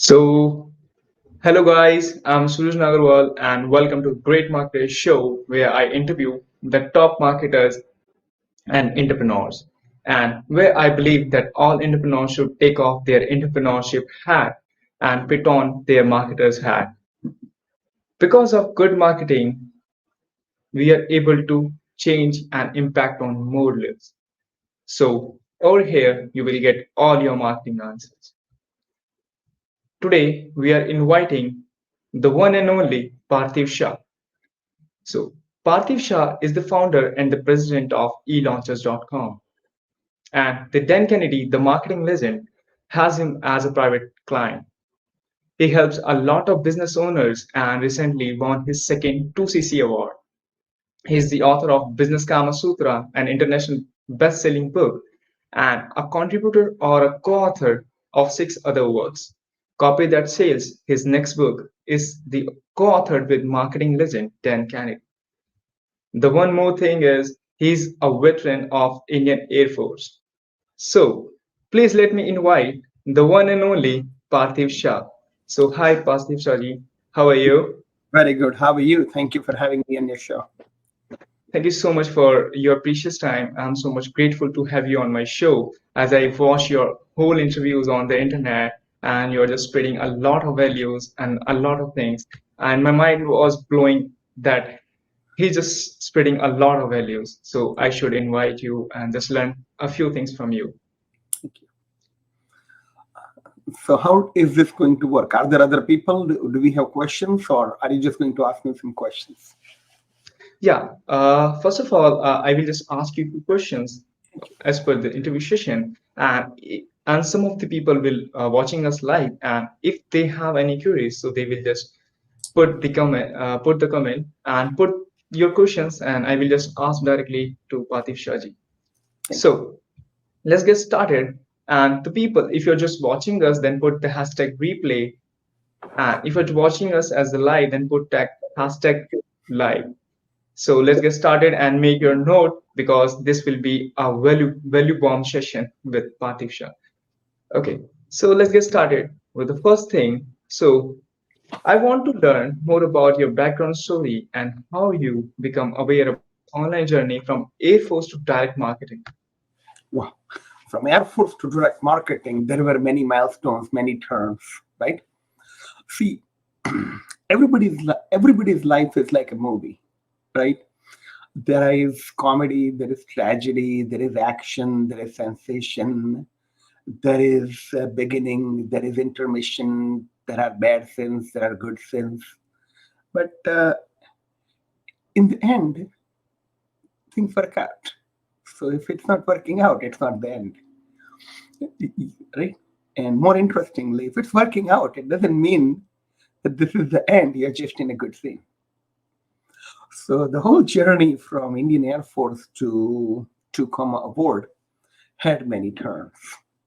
So, hello guys, I'm Suraj Nagarwal and welcome to Great Market Show where I interview the top marketers and entrepreneurs and where I believe that all entrepreneurs should take off their entrepreneurship hat and put on their marketer's hat. Because of good marketing, we are able to change and impact on more lives. So, over here, you will get all your marketing answers. Today, we are inviting the one and only Parthiv Shah. So, Parthiv Shah is the founder and the president of elaunchers.com. And the Dan Kennedy, the marketing legend, has him as a private client. He helps a lot of business owners and recently won his second 2CC award. He is the author of Business Kamasutra, an international best-selling book, and a contributor or a co-author of six other works. Copy That Sales, his next book, is the co-authored with marketing legend Dan Kennedy. The one more thing is he's a veteran of Indian Air Force. So please let me invite the one and only Parthiv Shah. So hi Parthiv Shahji, how are you? Very good. How are you? Thank you for having me on your show. Thank you so much for your precious time. I'm so much grateful to have you on my show as I watch your whole interviews on the internet and you're just spreading a lot of values and a lot of things. And my mind was blowing that he's just spreading a lot of values. So I should invite you and just learn a few things from you. Thank you. So, how is this going to work? Are there other people? Do we have questions, or are you just going to ask me some questions? Yeah, first of all, I will just ask you two questions as per the interview session, and some of the people will watching us live, and if they have any queries, so they will just put the comment, and put your questions, and I will just ask directly to Parthiv Shahji. Thank you. So let's get started. And the people, if you're just watching us, then put the hashtag replay. And if you're watching us as the live, then put tag hashtag live. So let's get started and make your note because this will be a value bomb session with Parthiv Shah. Okay, so let's get started with the first thing. So I want to learn more about your background story and how you become aware about this online journey from Air Force to direct marketing. Wow. From Air Force to direct marketing, there were many milestones, many turns, right? See, everybody's life is like a movie, right? There is comedy, there is tragedy, there is action, there is sensation, there is a beginning, there is intermission, there are bad sins, there are good sins. But in the end, things work out. So if it's not working out, it's not the end, right? And more interestingly, if it's working out, it doesn't mean that this is the end. You're just in a good scene. So the whole journey from Indian Air Force to come aboard had many turns.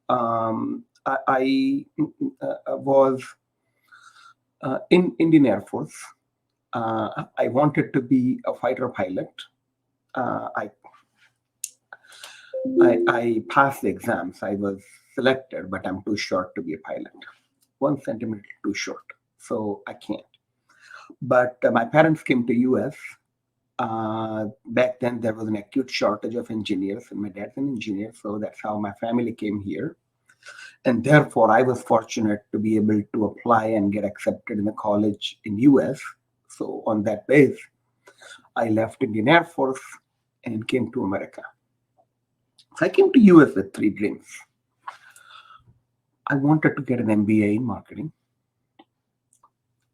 I was in Indian Air Force. I wanted to be a fighter pilot. Uh, I I passed the exams. I was selected, but I'm too short to be a pilot. 1 centimeter too short, so I can't. But my parents came to US. Back then, there was an acute shortage of engineers, and my dad's an engineer, so that's how my family came here. And therefore, I was fortunate to be able to apply and get accepted in a college in US. So on that base, I left Indian Air Force and came to America. So I came to US with three dreams. I wanted to get an MBA in marketing.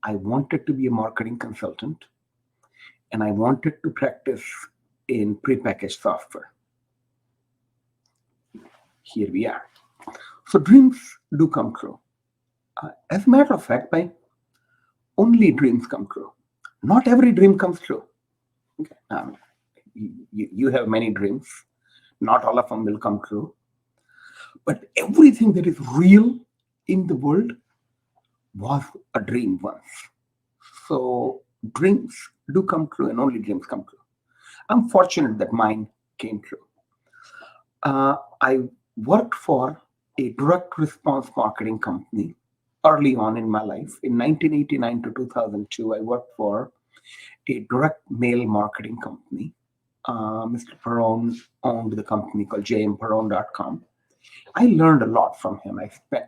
I wanted to be a marketing consultant, and I wanted to practice in prepackaged software. Here we are. So dreams do come true. As a matter of fact, my only dreams come true. Not every dream comes true. Okay. You have many dreams. Not all of them will come true. But everything that is real in the world was a dream once. So dreams do come true, and only dreams come true. I'm fortunate that mine came true. I worked for a direct response marketing company early on in my life. In 1989 to 2002, I worked for a direct mail marketing company. Mr. Perron owned the company called jmperron.com. I learned a lot from him.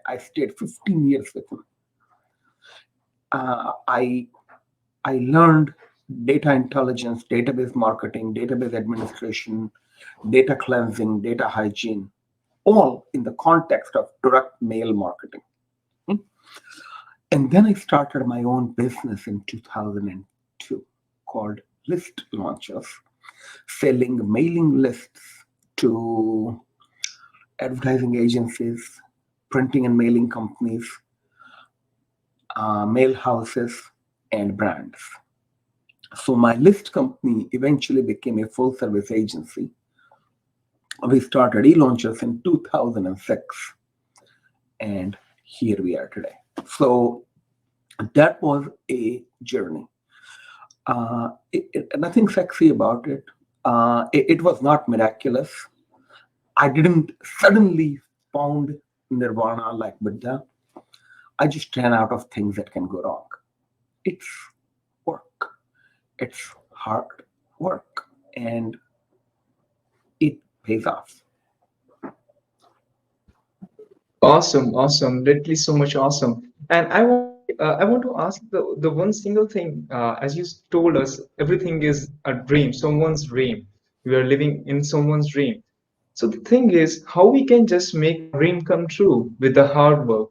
I stayed 15 years with him. I learned data intelligence, database marketing, database administration, data cleansing, data hygiene, all in the context of direct mail marketing. Hmm. And then I started my own business in 2002 called List Launchers, selling mailing lists to advertising agencies, printing and mailing companies, mail houses, and brands. So my list company eventually became a full service agency. We started e-launchers in 2006, and here we are today. So that was a journey. Nothing sexy about it. It was not miraculous. I didn't suddenly found nirvana like Buddha. I just ran out of things that can go wrong. It's work. It's hard work, and it pays off. Awesome, awesome, literally so much awesome. And I want to ask the one single thing. As you told us, everything is a dream, someone's dream. We are living in someone's dream. So the thing is, how we can just make our dream come true with the hard work.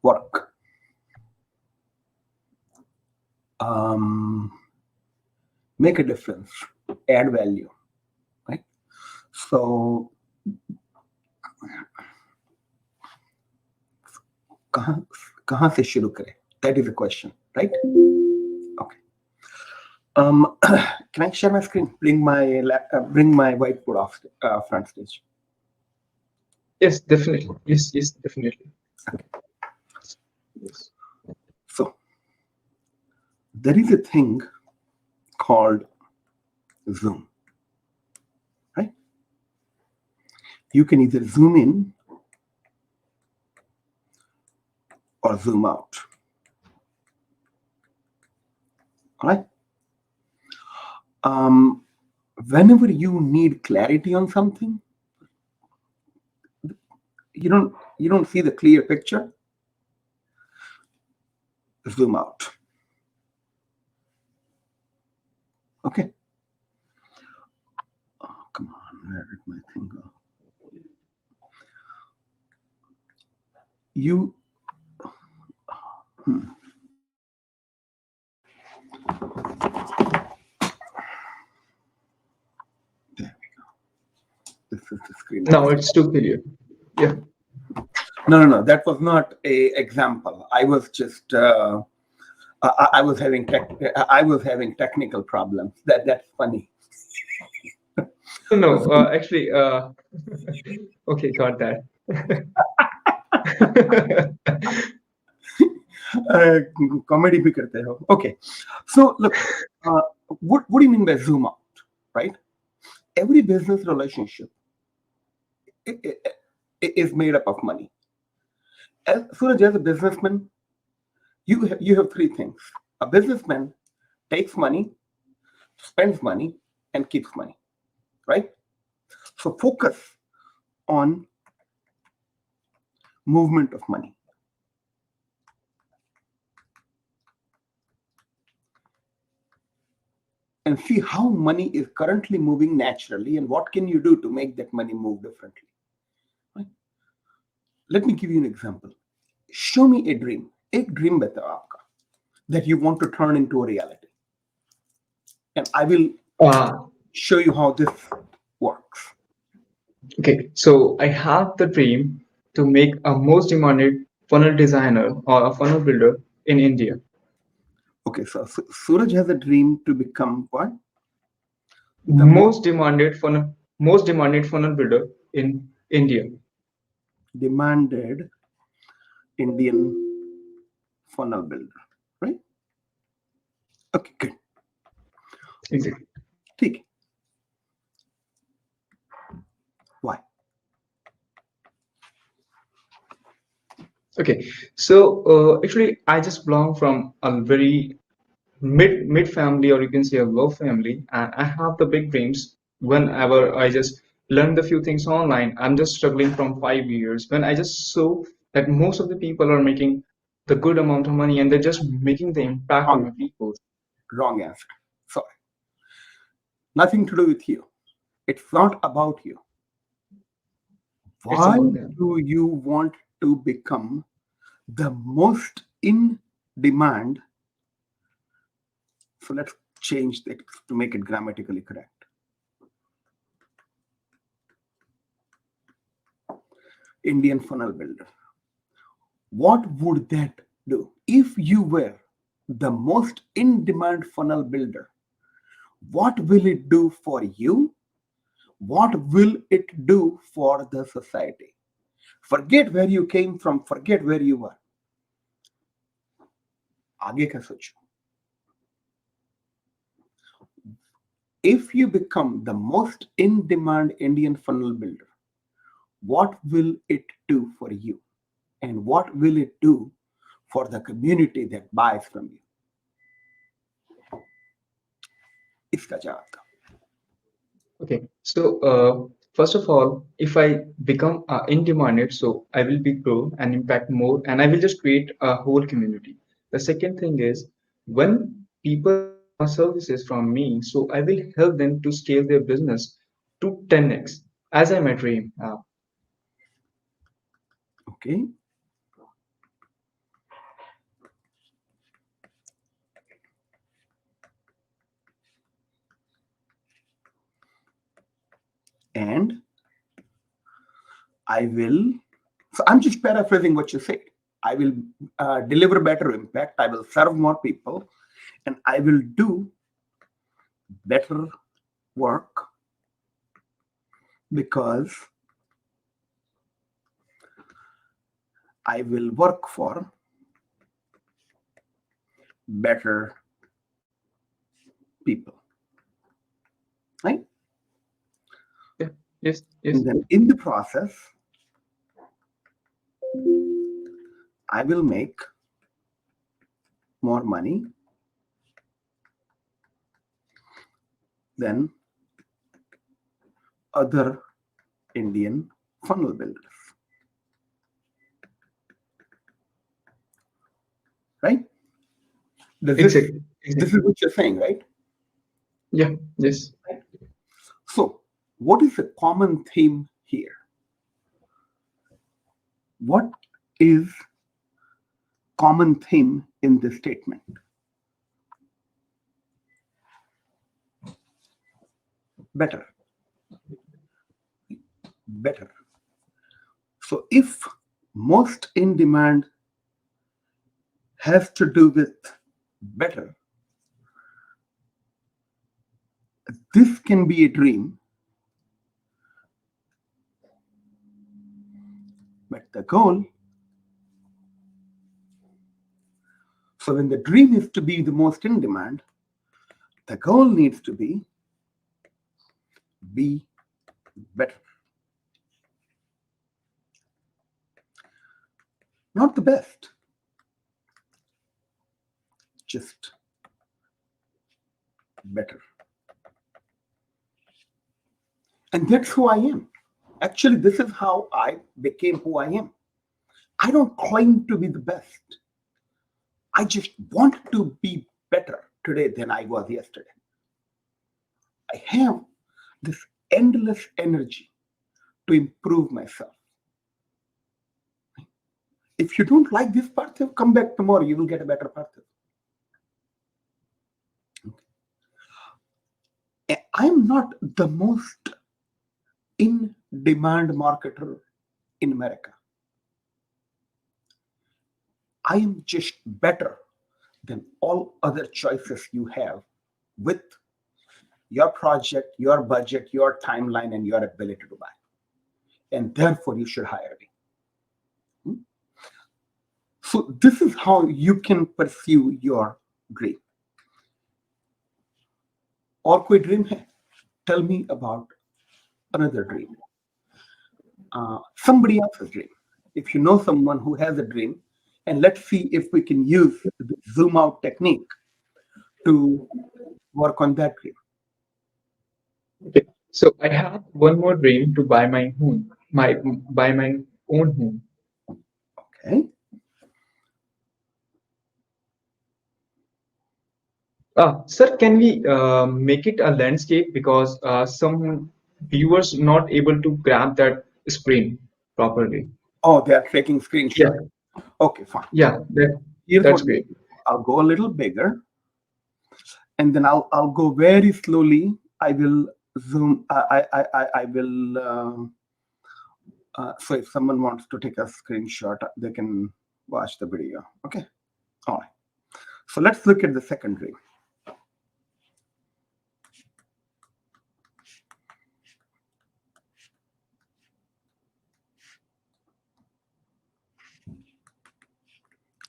Work. Um, Make a difference. Add value. Right. So कहाँ कहाँ से शुरू करें? That is the question, right? Okay. Can I share my screen? Bring my whiteboard off front stage. Yes, definitely. Yes, yes, definitely. Okay. Yes. So there is a thing called Zoom, right? You can either zoom in or zoom out. All right. Whenever you need clarity on something, you don't see the clear picture. Zoom out. Okay. Oh, come on, where did my thing go? You. Hmm. There we go. This is the screen. Now it's too clear. Yeah. No. That was not a example. I was just. I was having technical problems. That's funny. No, no. Actually, okay, got that. Uh, Comedy bhi karte ho. Okay. So look, what do you mean by zoom out, right? Every business relationship is made up of money. As soon as you're a businessman, you have three things. A businessman takes money, spends money, and keeps money, right? So focus on movement of money. And see how money is currently moving naturally and what can you do to make that money move differently. Right? Let me give you an example. Show me a dream. एक dream बताओ आपका that you want to turn into a reality. And I will uh, show you how this works. okay, so I have the dream to make a most demanded funnel designer or a funnel builder in India. Okay, so Suraj has a dream to become what? The Most demanded funnel builder in India. demanded Indian funnel builder, right? Okay, good. Exactly. ठीक. Why? Okay, so actually, I just belong from a very mid family, or you can say a low family, and I have the big dreams. Whenever I just learned a few things online, I'm just struggling from 5 years. When I just saw that most of the people are making the good amount of money and they're just making the impact on Wrong, the people. wrong answer. Sorry, nothing to do with you. It's not about you. It's Why about them. do you want to become the most in demand? So let's change it to make it grammatically correct. Indian funnel builder. What would that do? If you were the most in demand funnel builder, what will it do for you? What will it do for the society? Forget where you came from, forget where you were. आगे का सोचो. If you become the most in demand Indian funnel builder, what will it do for you? And what will it do for the community that buys from you? इसका जवाब दो. Okay, so first of all, if I become in demanded, so I will be grow and impact more, and I will just create a whole community. The second thing is when people buy services from me, so I will help them to scale their business to 10x as I my dream. Okay. And I will, so I'm just paraphrasing what you said. I will deliver better impact. I will serve more people, and I will do better work because I will work for better people, right? Yeah, yes, yes, And then in the process, I will make more money than other Indian funnel builders, right? Does exactly, this exactly. is what you're saying, right? Yeah, yes. So, what is the common theme here? What is common theme in this statement? Better, better. So, if most in demand has to do with better, this can be a dream, but the goal. So, when the dream is to be the most in demand, the goal needs to be better, not the best, just better. And that's who I am. Actually, this is how I became who I am. I don't claim to be the best. I just want to be better today than I was yesterday. I have this endless energy to improve myself. If you don't like this Parthiv, come back tomorrow. You will get a better Parthiv. I'm not the most in demand marketer in America. I am just better than all other choices you have with your project, your budget, your timeline, and your ability to buy. And therefore, you should hire me. So, this is how you can pursue your dream. और कोई dream है? Tell me about another dream. Somebody else's dream. if you know someone who has a dream, and let's see if we can use the zoom out technique to work on that dream. Okay. So I have one more dream to buy my home, buy my own home. Okay. Sir, can we make it a landscape because some viewers not able to grab that screen properly? Oh, they are taking Yeah, screenshot. Okay, fine. yeah, Here's that's what great. I'll go a little bigger, and then I'll go very slowly. I will zoom. I will. So if someone wants to take a screenshot, they can watch the video. Okay. All right. So let's look at the second dream.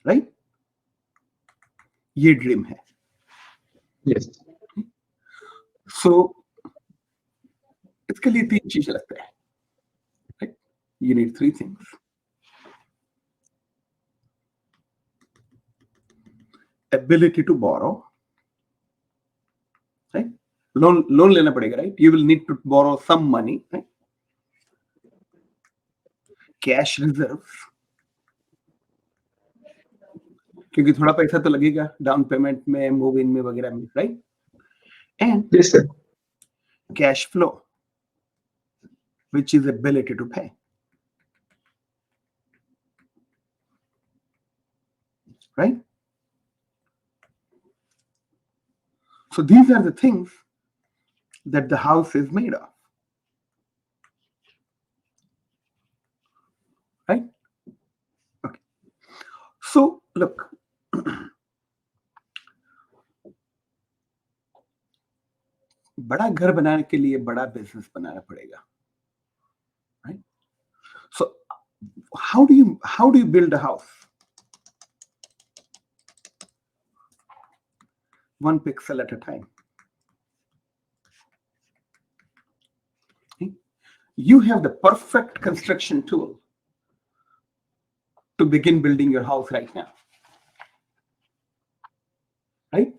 Right? ये dream है. Yes. So इसके लिए 3 चीजें लगते हैं. Right? You need 3 things. Ability to borrow. Right? Loan लेना पड़ेगा. Right? You will need to borrow some money. Right? Cash reserves. क्योंकि थोड़ा पैसा तो लगेगा डाउन पेमेंट में, मूव इन में वगैरह में. Right? And Yes, sir. cash flow, which is ability to pay. Right? So these are the things that the house is made of. Right? Okay. So look, बड़ा घर बनाने के लिए बड़ा बिजनेस बनाना पड़ेगा. Right? So how do you build a house? 1 pixel at a time. Okay? You have the perfect construction tool to begin building your house right now. Right?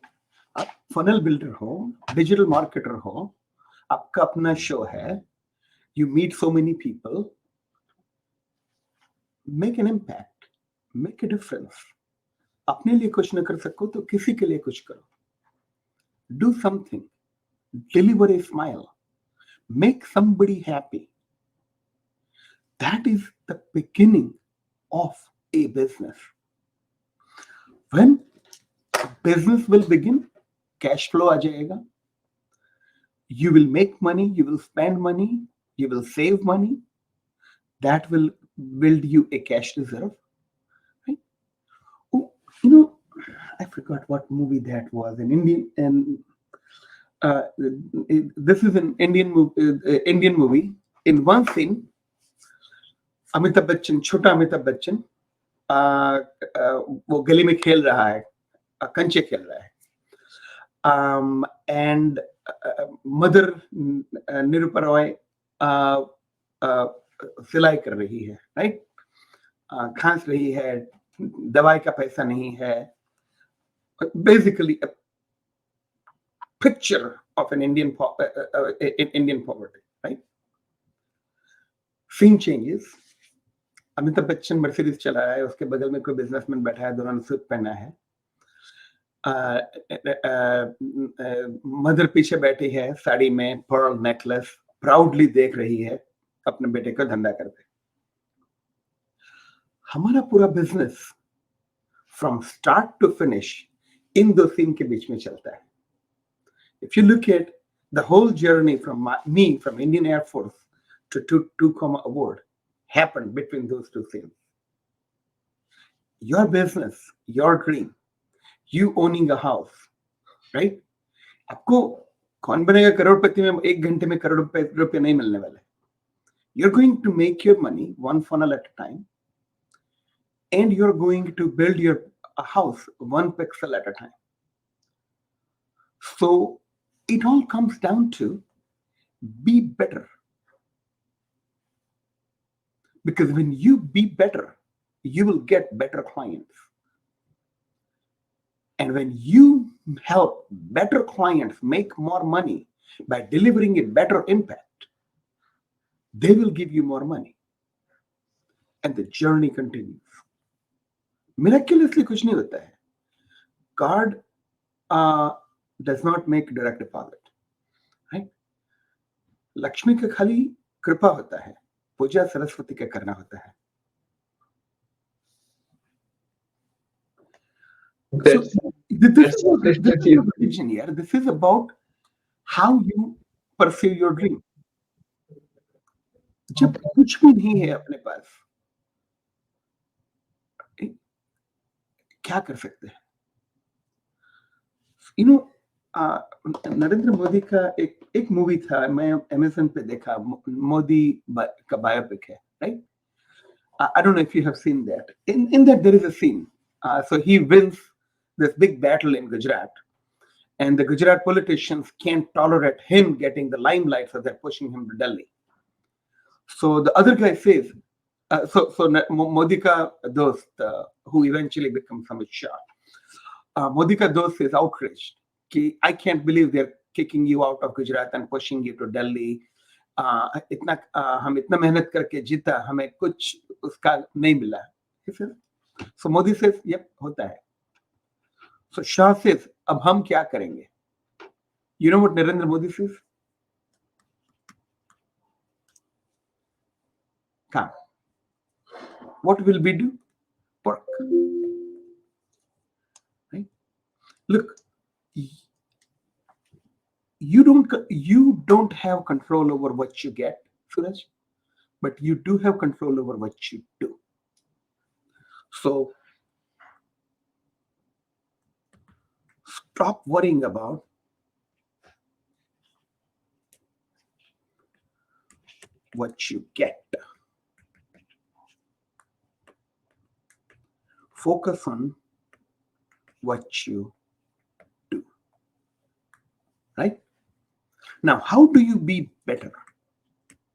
Funnel builder हो, digital marketer हो, आपका अपना show है, you meet so many people, make an impact, make a difference. अपने लिए कुछ न कर सको तो किसी के लिए कुछ करो. Do something, deliver a smile, make somebody happy. That is the beginning of a business. When business will begin, cash flow आ जाएगा. You will make money, you will spend money, you will save money. That will build you a cash reserve. Right? Oh, I forgot what movie that was. An Indian, and this is an Indian movie. In one scene, Amitabh Bachchan, छोटा अमिताभ बच्चन वो गली में खेल रहा है, कंचे खेल रहा है, and मदर निरूपा रॉय सिलाई कर रही है. राइट? खांस रही है, दवाई का पैसा नहीं है. Basically a picture of an Indian poverty. Right? Scene changes. Amitabh Bachchan Mercedes चला रहा है, उसके बगल में कोई बिजनेसमैन बैठा है, दोनों ने सूट पहना है. मदर पीछे बैठी है साड़ी में, पर्ल नेकलेस, प्राउडली देख रही है अपने बेटे का धंधा करते. हमारा पूरा business from start to finish in दो सीन के बीच में चलता है. If you look at the whole journey from from Indian Air Force to Tucumã Award happened between those two scenes. Your business, your dream, you owning a house, right? आपको कौन बनेगा करोड़पति में 1 घंटे में करोड़ रुपए नहीं मिलने वाले. You're going to make your money one funnel at a time, and you're going to build your house 1 pixel at a time. So it all comes down to be better. Because when you be better, you will get better clients. And when you help better clients make more money by delivering a better impact, they will give you more money. And the journey continues. Miraculously कुछ नहीं होता है. God does not make direct deposit. Right? Lakshmi का खाली कृपा होता है. पूजा सरस्वती का करना होता है. So this is a religion here. This is about how you pursue your dream. जब कुछ भी नहीं है अपने पास, क्या कर सकते हैं? You know, नरेंद्र मोदी का एक मूवी था, मैं अमेज़न पे देखा, मोदी का बायोपिक है, right? I don't know if you have seen that. In that there is a scene. So he wins this big battle in Gujarat, and the Gujarat politicians can't tolerate him getting the limelight, so they're pushing him to Delhi. So the other guy says, Modi ka dost, who eventually becomes Amit Shah, Modi ka dost is outraged. Ki, I can't believe they're kicking you out of Gujarat and pushing you to Delhi. हम इतना मेहनत करके जीता, हमें कुछ उसका नहीं मिला. So Modi says, yep, होता है. So Shah says, अब हम क्या करेंगे? You know what Narendra Modi says? Come. What will we do? Work. Right? Look, you don't have control over what you get, Suraj, but you do have control over what you do. So stop worrying about what you get. Focus on what you do. Right? Now, how do you be better?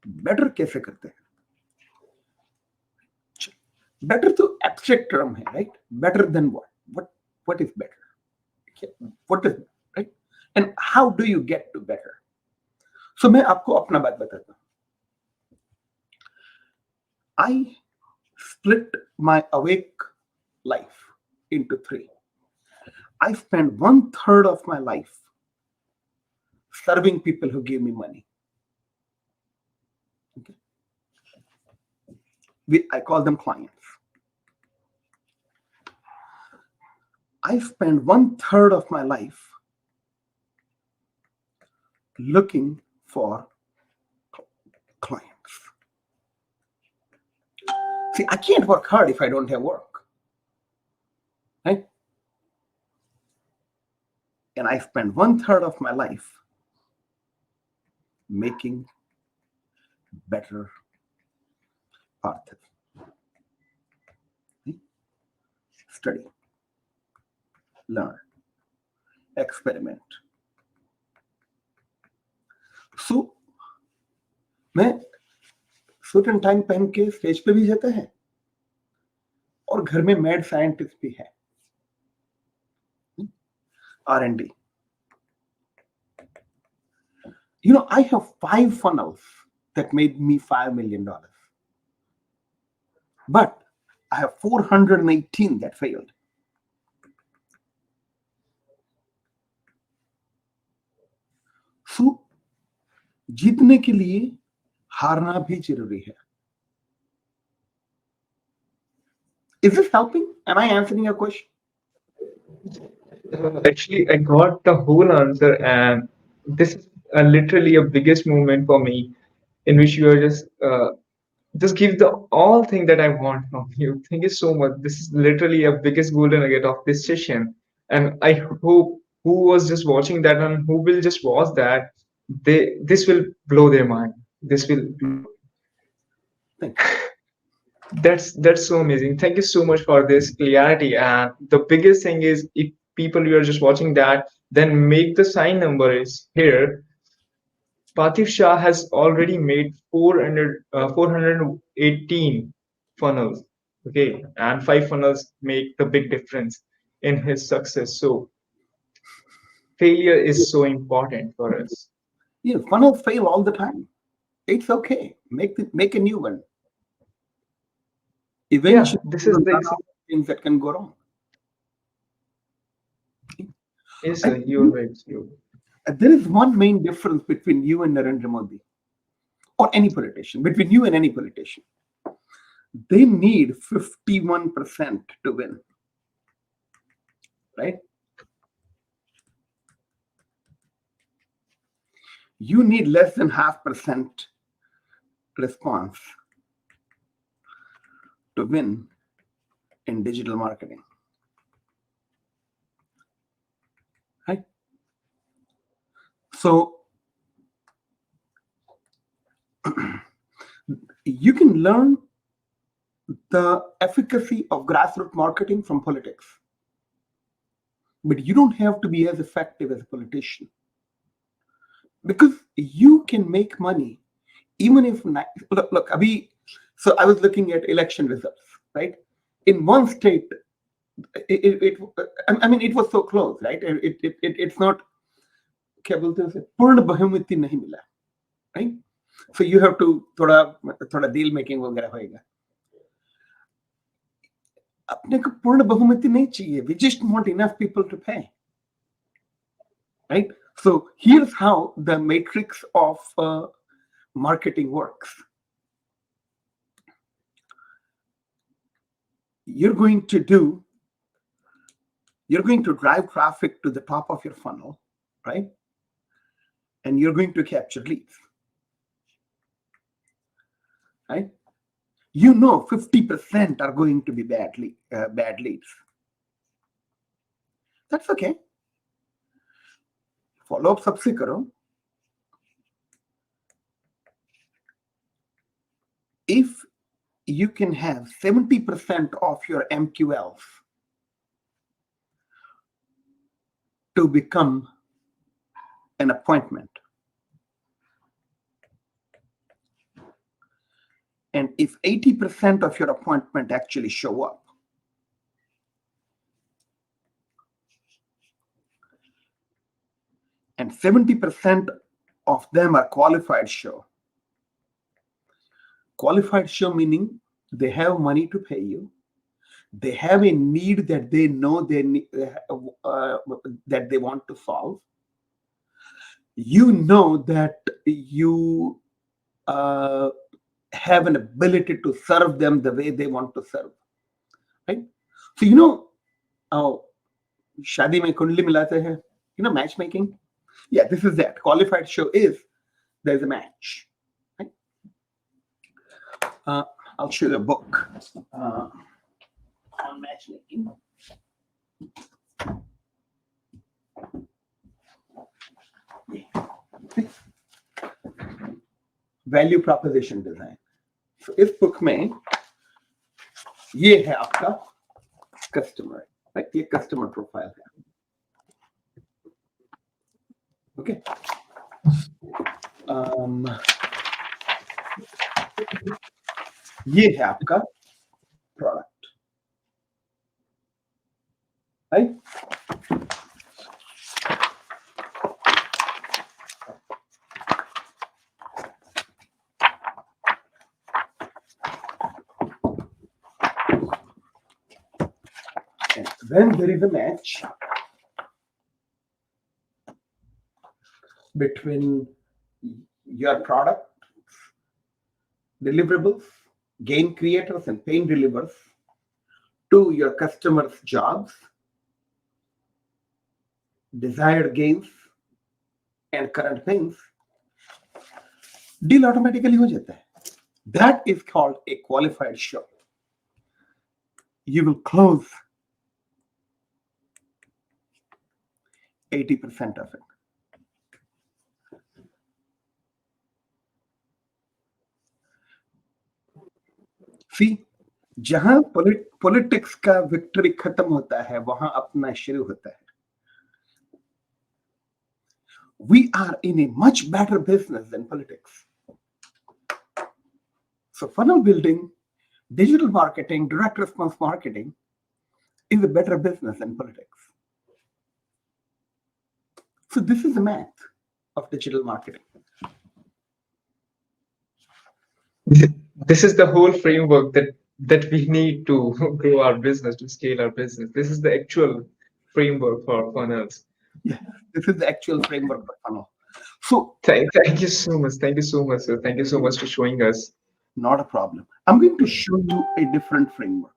Better कैसे करते हैं? Better तो abstract term है, right? Better than what? What is better? What is, right? And how do you get to better? So मैं आपको अपना बात बताता हूँ. I split my awake life into three. I spend 1/3 of my life serving people who give me money. Okay. I call them clients. I spend 1/3 of my life looking for clients. See, I can't work hard if I don't have work. Right? And I spend 1/3 of my life making better Parthiv. Study, learn, experiment. So, मैं certain time पहन के stage पे भी जाता है और घर में मैड साइंटिस्ट भी है. R&D. You know, I have 5 funnels that made me $5 million. But I have 418 that failed. So, जीतने के लिए हारना भी जरूरी है. Is this helping? Am I answering your question? Actually, I got the whole answer, and this is literally a biggest moment for me, in which you are just give the all thing that I want from you. Thank you so much. This is literally a biggest golden nugget of this session, and I hope who was just watching that and who will just watch that, this will blow their mind. This will blow. Thank you. That's so amazing. Thank you so much for this clarity. And the biggest thing is, if people you are just watching that, then make the sign number is here. Parthiv Shah has already made 418 funnels. Okay, and 5 funnels make the big difference in his success. So failure is so important for us. Yeah, funnels fail all the time. It's okay. Make a new one. Yeah, Eventually, this you is will the run out of things that can go wrong. yes, I sir. You're think right. You there is one main difference between you and Narendra Modi or any politician, between you and any politician. They need 51% to win, right? You need less than half percent response to win in digital marketing, right? So you can learn the efficacy of grassroots marketing from politics, but you don't have to be as effective as a politician because you can make money even if look Abhi, so I was looking at election results, right? In one state, it I mean it was so close, right? It's not क्या बोलते हैं उसे पूर्ण बहुमति नहीं मिला, right? So you have to थोड़ा deal making वगैरह होएगा. अपने को पूर्ण बहुमति नहीं चाहिए. We just want enough people to pay, right? So here's how the matrix of marketing works. You're going to drive traffic to the top of your funnel, right? And you're going to capture leads, right? You know 50% are going to be bad leads. That's okay. Follow up सबसे करो. If you can have 70% of your MQLs to become an appointment, and if 80% of your appointment actually show up, and 70% of them are qualified show meaning they have money to pay you, they have a need that they know that they want to solve, you know that you have an ability to serve them the way they want to serve, right? So you know how शादी में कुंडली मिलाते हैं, you know, matchmaking. Yeah, this is that. Qualified show is there's a match, right? I'll show you a book on matchmaking. Value proposition design. So इस book में ये है आपका कस्टमर, राइट? ये कस्टमर प्रोफाइल है. ओके, ये है आपका product, right? When there is a match between your product, deliverables, gain creators, and pain delivers to your customers' jobs, desired gains, and current pains, deal automatically हो जाता है. That is called a qualified show. You will close 80% of it. See, जहां politics का victory खत्म होता है वहां अपना शुरू होता है. We are in a much better business than politics. So funnel building, digital marketing, direct response marketing is a better business than politics. So this is the math of digital marketing. This is the whole framework that we need to grow our business, to scale our business. This is the actual framework for funnels. Yeah, this is the actual framework for funnel. So Thank you so much. Thank you so much, sir. Thank you so much for showing us. not a problem. I'm going to show you a different framework.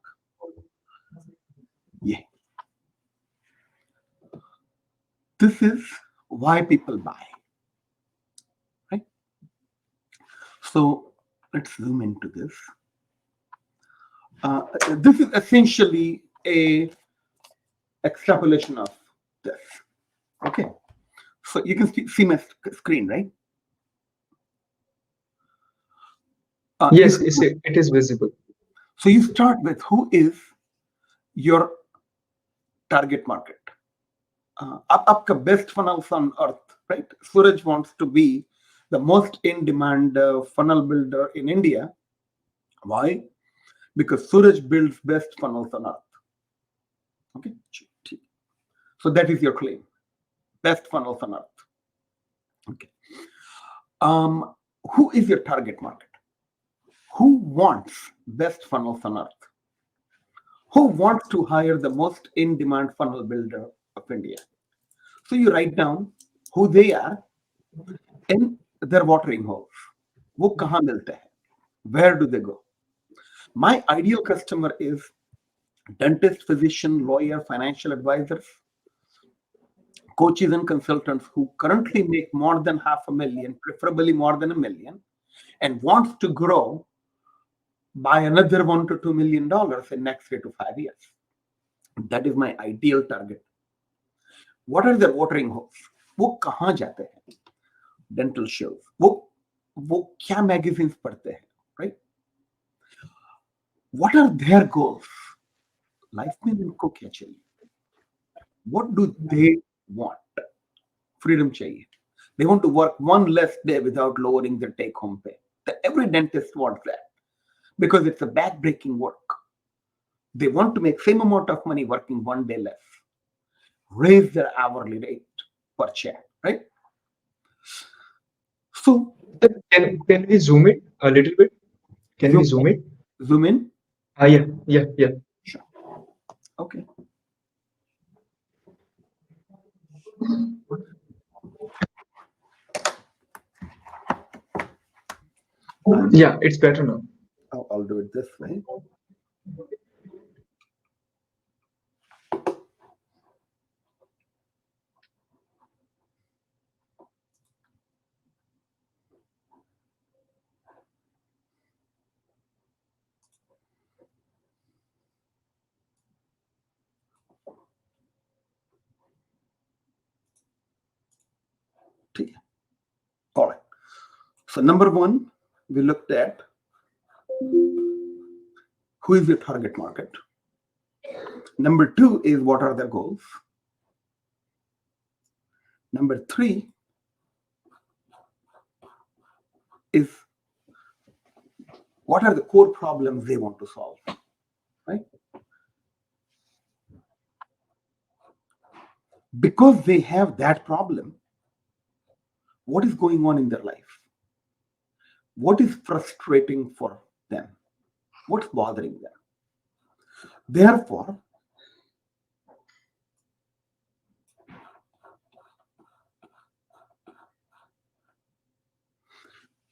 Yeah, this is why people buy, right? So let's zoom into this. This is essentially a extrapolation of this. Okay, so you can see my screen, right? You Yes, see, it is visible. so you start with who is your target market. आपका best funnels on earth, right? Suraj wants to be the most in-demand funnel builder in India. Why? Because Suraj builds best funnels on earth. Okay, so that is your claim, best funnels on earth. Okay, um, who is your target market? Who wants best funnels on earth? Who wants to hire the most in-demand funnel builder of India? So you write down who they are in their watering holes. वो कहाँ मिलते हैं? Where do they go? My ideal customer is dentist, physician, lawyer, financial advisors, coaches and consultants who currently make more than $500,000, preferably more than $1 million, and wants to grow by another $1 to $2 million in next 3 to 5 years. That is my ideal target. What are their watering holes? वो कहाँ जाते हैं? Dental shows. वो क्या magazines पढ़ते हैं? Right? What are their goals? Life में उनको क्या चाहिए? What do they want? Freedom चाहिए. They want to work one less day without lowering their take-home pay. Every dentist wants that because it's a back-breaking work. They want to make same amount of money working one day less. Raise their hourly rate per chair, right? So Can we zoom it a little bit? Can we zoom, zoom it? zoom in. Yeah, yeah, yeah. Sure. Okay. Yeah, it's better now. I'll do it this way. All right. So number one, we looked at who is your target market. Number two is what are their goals. Number three is what are the core problems they want to solve, right? Because they have that problem, what is going on in their life? What is frustrating for them? What's bothering them? Therefore,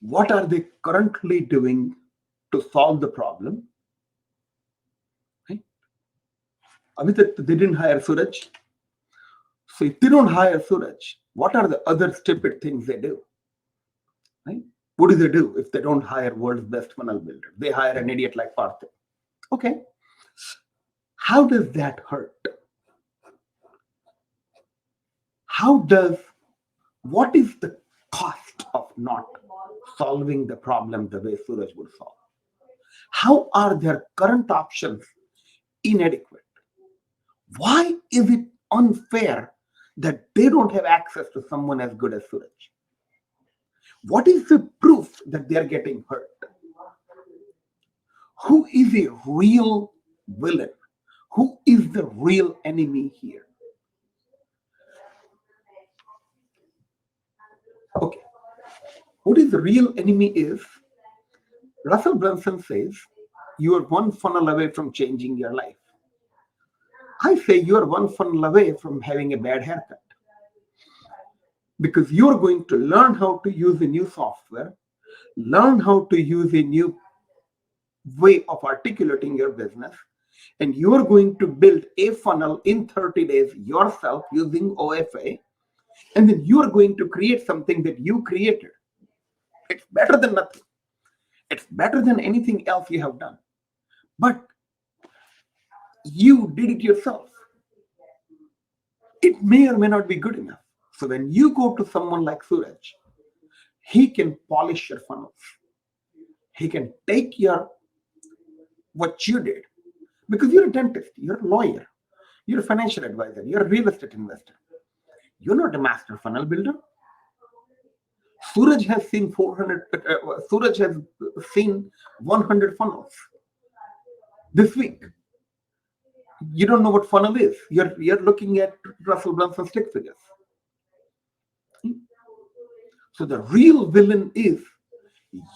what are they currently doing to solve the problem? Right? Abhi tak they didn't hire Suraj. So if they don't hire Suraj, what are the other stupid things they do? Right? What do they do if they don't hire world's best funnel builder? They hire an idiot like Parthiv. Okay. How does that hurt? What is the cost of not solving the problem the way Suraj would solve? How are their current options inadequate? Why is it unfair that they don't have access to someone as good as Suraj? What is the proof that they are getting hurt? Who is a real villain? Who is the real enemy here? Okay, what is the real enemy is, Russell Brunson says, you are one funnel away from changing your life. I say you are one funnel away from having a bad haircut, because you're going to learn how to use a new software, learn how to use a new way of articulating your business, and you're going to build a funnel in 30 days yourself using OFA, and then you're going to create something that you created. It's better than nothing. It's better than anything else you have done. But you did it yourself. It may or may not be good enough. So when you go to someone like Suraj, he can polish your funnels. He can take your what you did, because you're a dentist, you're a lawyer, you're a financial advisor, you're a real estate investor. You're not a master funnel builder. Suraj has seen 400. Suraj has seen 100 funnels this week. You don't know what funnel is. You're looking at Russell Brunson stick figures. So the real villain is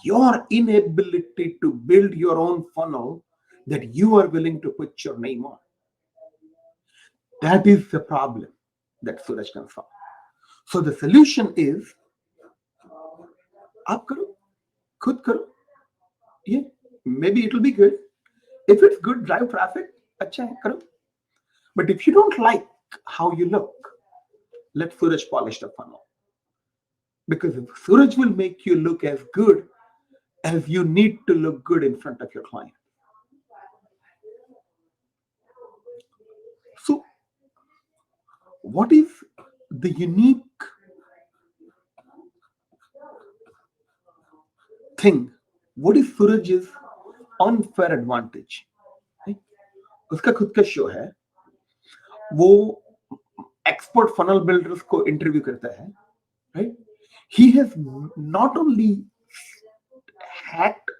your inability to build your own funnel that you are willing to put your name on. That is the problem that Suraj can solve. So the solution is, आप करो, खुद करो. Yeah, maybe it will be good. If it's good, drive traffic, अच्छा है, करो. But if you don't like how you look, let Suraj polish the funnel. Because if Suraj will make you look as good as you need to look good in front of your client. So, what is the unique thing? What is Suraj's unfair advantage? उसका खुद का show है, वो expert funnel builders को interview करता है, right? He has not only hacked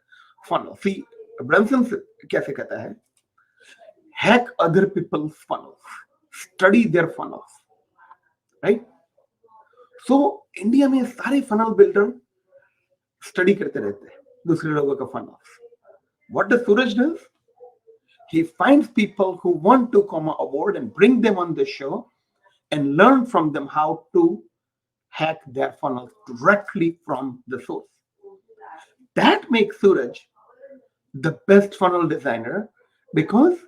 funnel. See, Brunson कैसे कहता है? Hack other people's funnels, study their funnels, right? So India में सारे फनल बिल्डर स्टडी करते रहते हैं दूसरे लोगों का funnels. What does Suraj do? He finds people who want to come aboard and bring them on the show and learn from them how to hack their funnels directly from the source. That makes Suraj the best funnel designer, because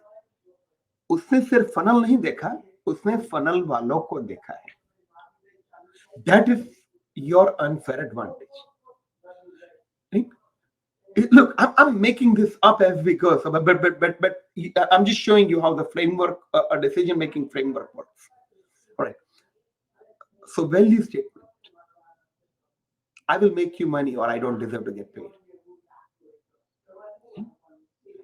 उसने सिर्फ funnel नहीं देखा, उसने funnel वालों को देखा है. That is your unfair advantage. Right? Look, I'm making this up as we go, so, but I'm just showing you how the framework, a decision-making framework works. All right. So value statement. I will make you money, or I don't deserve to get paid.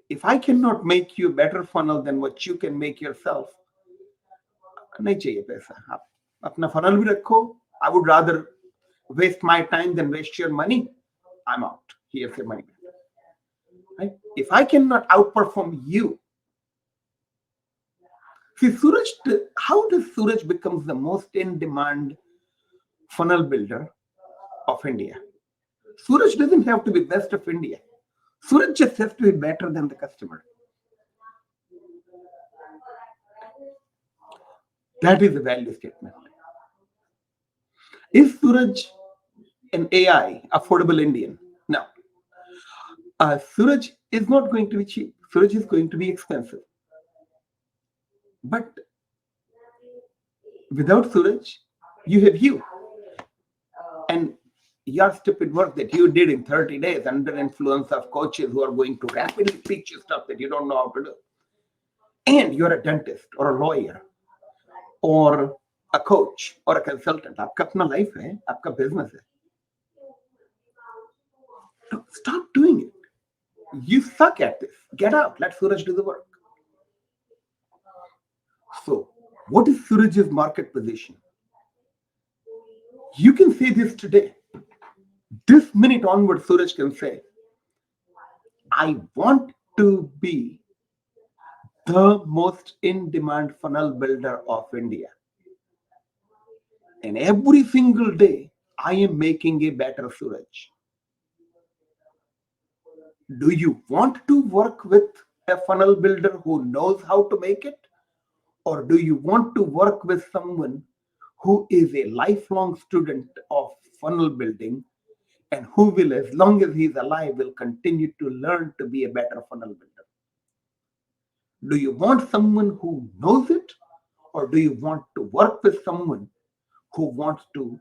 If I cannot make you a better funnel than what you can make yourself, नहीं चाहिए पैसा. आप अपना funnel भी रखो. I would rather waste my time than waste your money. I'm out. Here's your money. Right? If I cannot outperform you, see, Suraj, how does Suraj becomes the most in-demand funnel builder of India? Suraj doesn't have to be best of India. Suraj just has to be better than the customer. That is the value statement. Is Suraj an AI, affordable Indian? No. Suraj is not going to be cheap. Suraj is going to be expensive. But without Suraj, you have you. And your stupid work that you did in 30 days under influence of coaches who are going to rapidly teach you stuff that you don't know how to do. And you're a dentist or a lawyer or a coach or a consultant. आपका अपना life है, आपका business है. Stop doing it. You suck at this. Get out. Let Suraj do the work. So, what is Suraj's market position? You can say this today. This minute onward, Suraj can say, I want to be the most in demand funnel builder of India. And every single day, I am making a better Suraj. Do you want to work with a funnel builder who knows how to make it? Or do you want to work with someone who is a lifelong student of funnel building and who will, as long as he's alive, will continue to learn to be a better funnel builder? Do you want someone who knows it? Or do you want to work with someone who wants to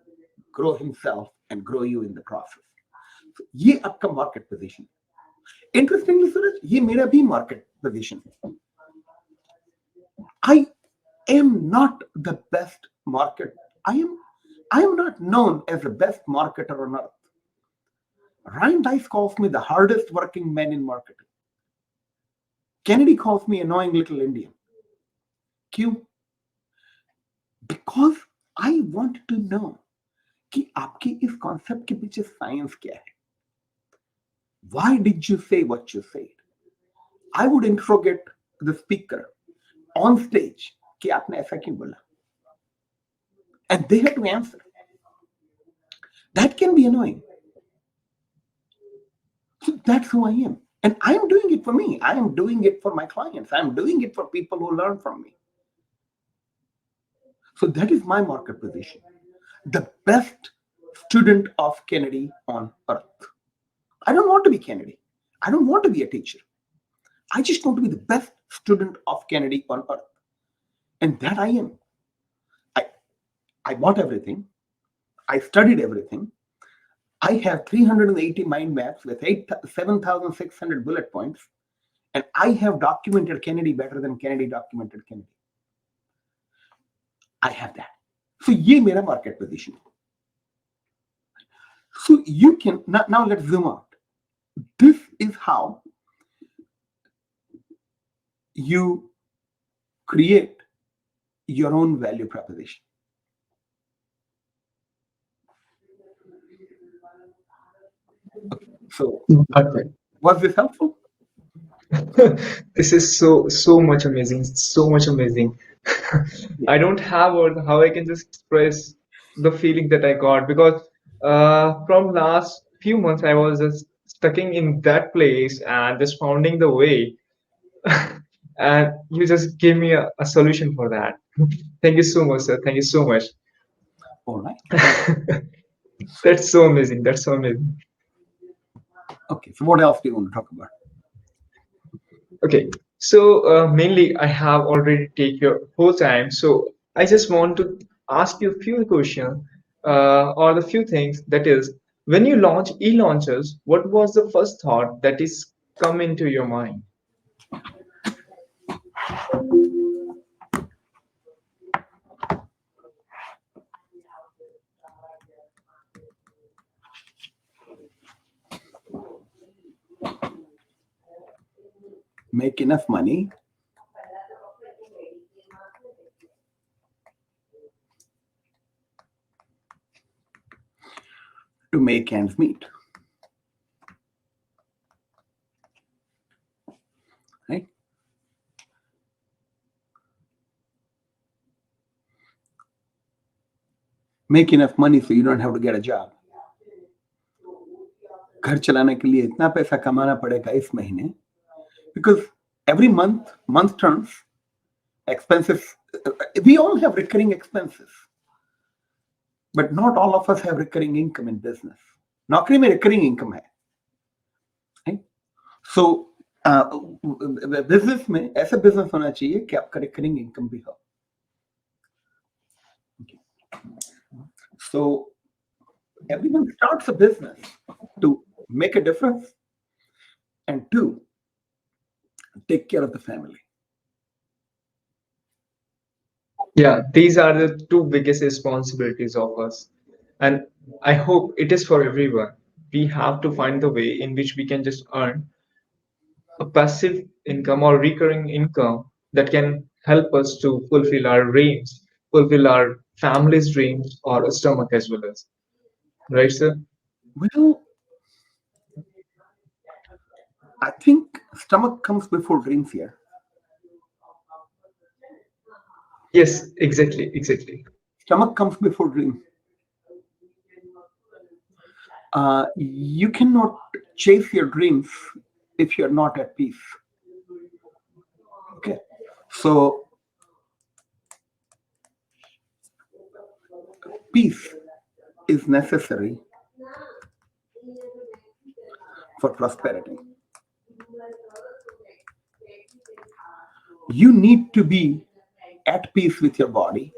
grow himself and grow you in the process? So, ये आपका market position. Interestingly, Suraj, ये मेरा भी market position. I am not the best market. I am not known as the best marketer on earth. Ryan Dice calls me the hardest working man in marketing. Kennedy calls me annoying little Indian. क्यों? Because I want to know कि आपके इस concept के पीछे science क्या है? Why did you say what you said? I would interrogate the speaker on stage कि आपने ऐसा क्यों बोला? And they had to answer. That can be annoying. So that's who I am. And I'm doing it for me. I am doing it for my clients. I'm doing it for people who learn from me. So that is my market position. The best student of Kennedy on earth. I don't want to be Kennedy. I don't want to be a teacher. I just want to be the best student of Kennedy on earth. And that I am. I bought everything. I studied everything. I have 380 mind maps with 7,600 bullet points. And I have documented Kennedy better than Kennedy documented Kennedy. I have that. So ये मेरा market position. So you can, now let's zoom out. This is how you create your own value proposition. So Perfect. was this helpful? This is so much amazing, so much amazing. Yeah. I don't have words how I can just express the feeling that I got because from last few months I was just stuck in that place and just finding the way, and you just gave me a solution for that. Thank you so much, sir. Thank you so much. All right. That's so amazing. That's so amazing. Okay. So what else do you want to talk about? Okay, so mainly I have already taken your whole time, so I just want to ask you a few questions or the few things. That is, when you launch e-launchers, what was the first thought that is come into your mind? Make enough money to make ends meet. Right? Make enough money so you don't have to get a job. घर चलाने के लिए इतना पैसा कमाना पड़ेगा इस महीने, because every month turns, expenses, we all have recurring expenses, but not all of us have recurring income in business. नौकरी में recurring income है, right? So बिजनेस में ऐसा बिजनेस होना चाहिए कि आपका recurring income भी हो. So everyone starts a business to make a difference and to take care of the family. Yeah, these are the two biggest responsibilities of us, and I hope it is for everyone. We have to find the way in which we can just earn a passive income or recurring income that can help us to fulfill our dreams, fulfill our family's dreams or a stomach as well as, right, sir? Well, I think stomach comes before dreams here. Yes, exactly, exactly. Stomach comes before dreams. You cannot chase your dreams if you're not at peace. Okay. So peace is necessary for prosperity. You need to be at peace with your body,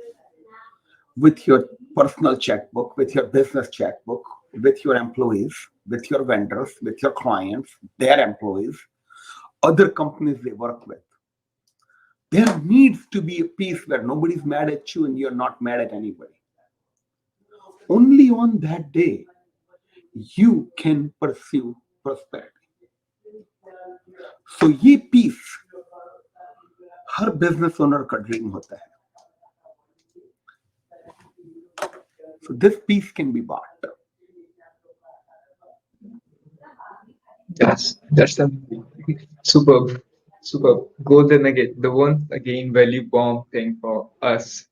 with your personal checkbook, with your business checkbook, with your employees, with your vendors, with your clients, their employees, other companies they work with. There needs to be a peace where nobody's mad at you and you're not mad at anybody. Only on that day you can pursue prosperity. So ये peace हर business owner का dream होता है. So this peace can be bought. That's the superb, superb. Go then again. The once again value bomb thing for us.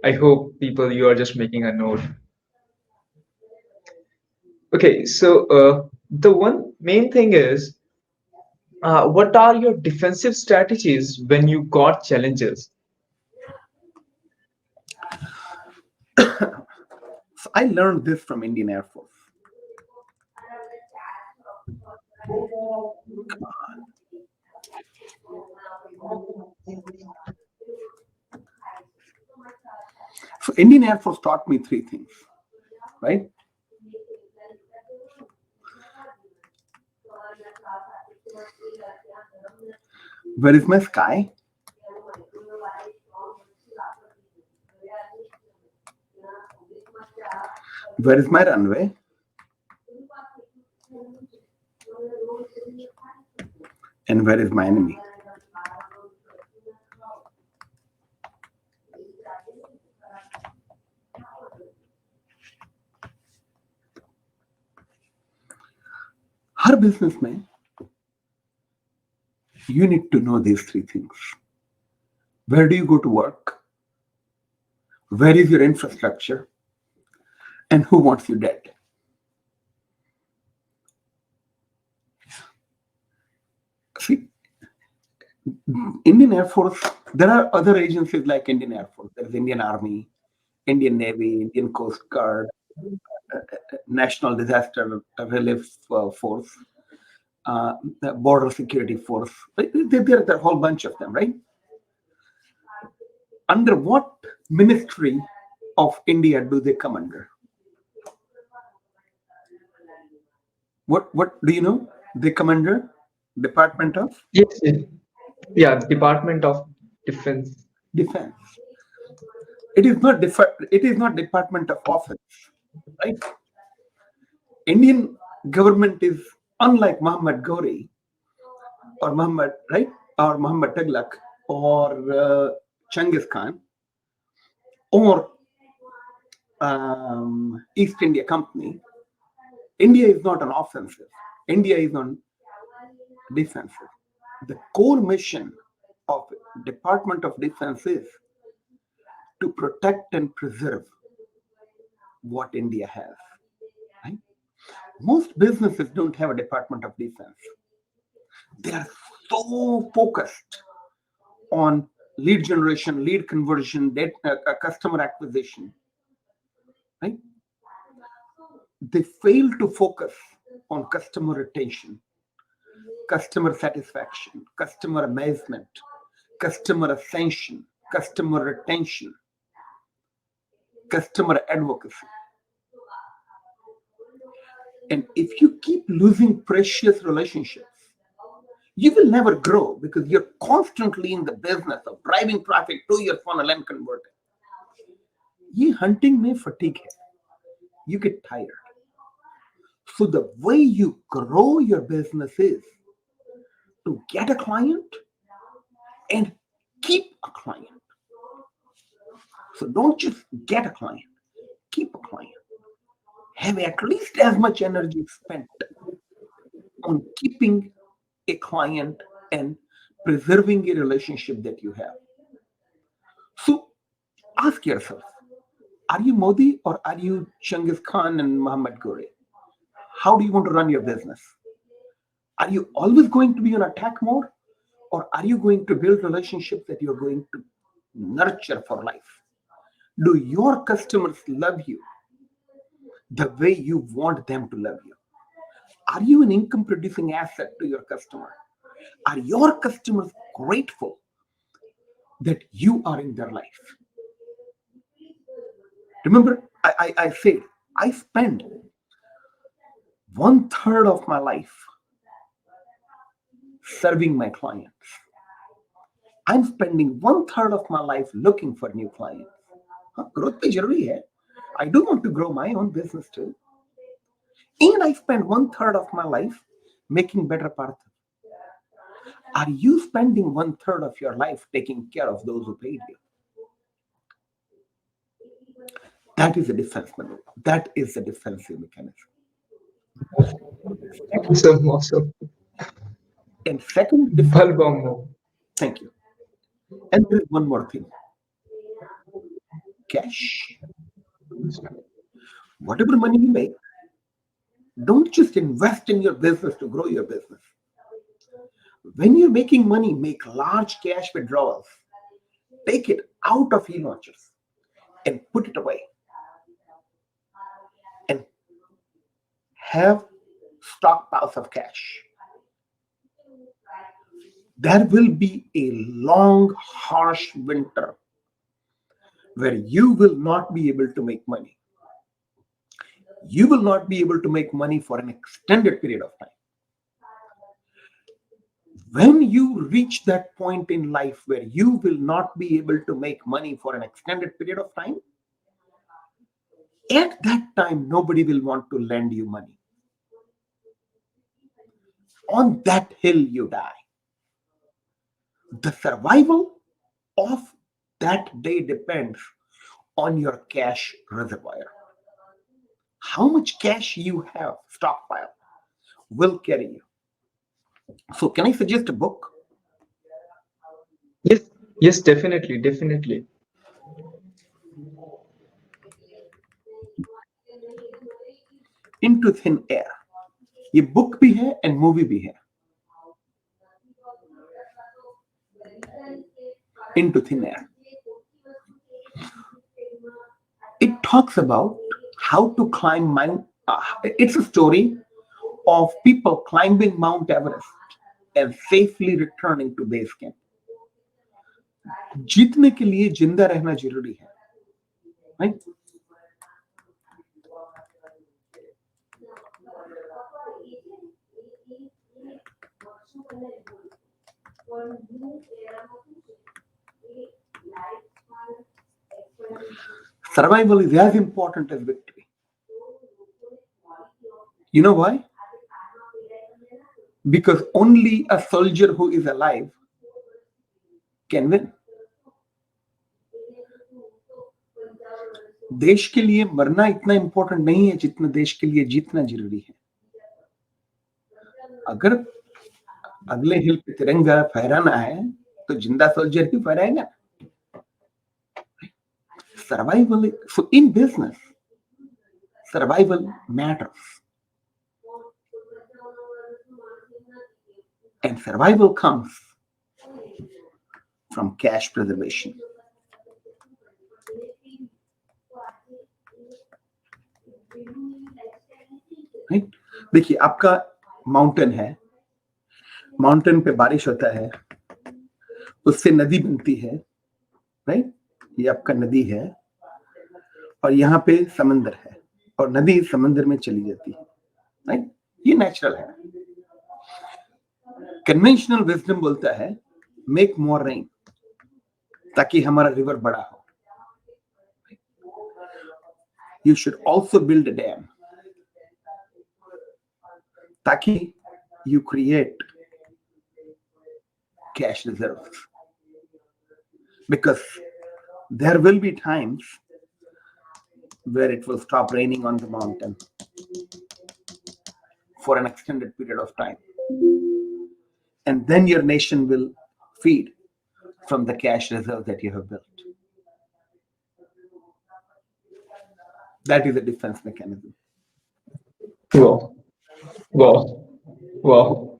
I hope people you are just making a note. Okay, so the one main thing is, what are your defensive strategies when you got challenges? So I learned this from Indian Air Force. So Indian Air Force taught me three things, right? Where is my sky? Where is my runway? And where is my enemy? Her business में you need to know these three things. Where do you go to work? Where is your infrastructure? And who wants you dead? See, Indian Air Force, there are other agencies like Indian Air Force. There's Indian Army, Indian Navy, Indian Coast Guard, National Disaster Relief Force, the Border Security Force. There are a whole bunch of them, right? Under what ministry of India do they come under? What do you know? They come under Department of Yes, yeah, Department of Defense. Defense. It is not Department of Office, right? Indian government is unlike Muhammad Ghori or Muhammad, right? Or Muhammad Taghlaq or Genghis Khan or East India Company. India is not an offensive. India is on defensive. The core mission of Department of Defense is to protect and preserve what India has. Right? Most businesses don't have a Department of Defense. They are so focused on lead generation, lead conversion, customer acquisition. Right? They fail to focus on customer retention, customer satisfaction, customer amazement, customer ascension, customer retention, customer advocacy. And if you keep losing precious relationships, you will never grow because you're constantly in the business of driving traffic to your funnel and converting. ये hunting में fatigue है. You get tired. So the way you grow your business is to get a client and keep a client. So don't just get a client, keep a client. Have at least as much energy spent on keeping a client and preserving a relationship that you have. So ask yourself, are you Modi or are you Genghis Khan and Muhammad Ghori? How do you want to run your business? Are you always going to be on attack mode, or are you going to build relationships that you're going to nurture for life? Do your customers love you the way you want them to love you? Are you an income producing asset to your customer? Are your customers grateful that you are in their life? Remember, I said I spend 1/3 of my life serving my clients. I'm spending 1/3 of my life looking for new clients. हाँ, growth पे जरूरी है. I do want to grow my own business too. And I spend 1/3 of my life making better Parthiv. Are you spending 1/3 of your life taking care of those who paid you? That is a defense maneuver. That is a defensive mechanism. Second, Awesome, awesome. and second defense. Bulb move. Thank you. And there is one more thing. Cash. Whatever money you make, don't just invest in your business to grow your business. When you're making money, make large cash withdrawals. Take it out of e-launchers and put it away. And have stockpiles of cash. There will be a long, harsh winter where you will not be able to make money. You will not be able to make money for an extended period of time. When you reach that point in life where you will not be able to make money for an extended period of time, at that time, nobody will want to lend you money. On that hill, you die. The survival of that day depends on your cash reservoir. How much cash you have stockpile will carry you. So, can I suggest a book? Yes, yes, definitely, definitely. Into Thin Air. ये book भी है and movie भी है. Into Thin Air. It talks about how to climb Mount. It's a story of people climbing Mount Everest and safely returning to base camp. जीतने के लिए जिंदा रहना जरूरी है, right? Survival is as important as victory. You know why? Because only a soldier who is alive can win. देश के लिए मरना इतना इंपॉर्टेंट नहीं है जितना देश के लिए जीतना जरूरी है. अगर अगले हिल पे तिरंगा फहराना है तो जिंदा सोल्जर ही फहराएगा. Survival. So in business, survival matters. And survival comes from cash preservation. Right? देखिए आपका माउंटेन है, माउंटेन पे बारिश होता है, उससे नदी बनती है, राइट? ये आपका नदी है और यहाँ पे समंदर है और नदी समंदर में चली जाती है, राइट? ये नेचुरल है. कन्वेंशनल विजडम बोलता है मेक मोर रेन ताकि हमारा रिवर बड़ा हो. You should also build a dam ताकि you create cash reserves. Because There will be times where it will stop raining on the mountain for an extended period of time. And then your nation will feed from the cash reserve that you have built. That is a defense mechanism. Wow, wow, wow.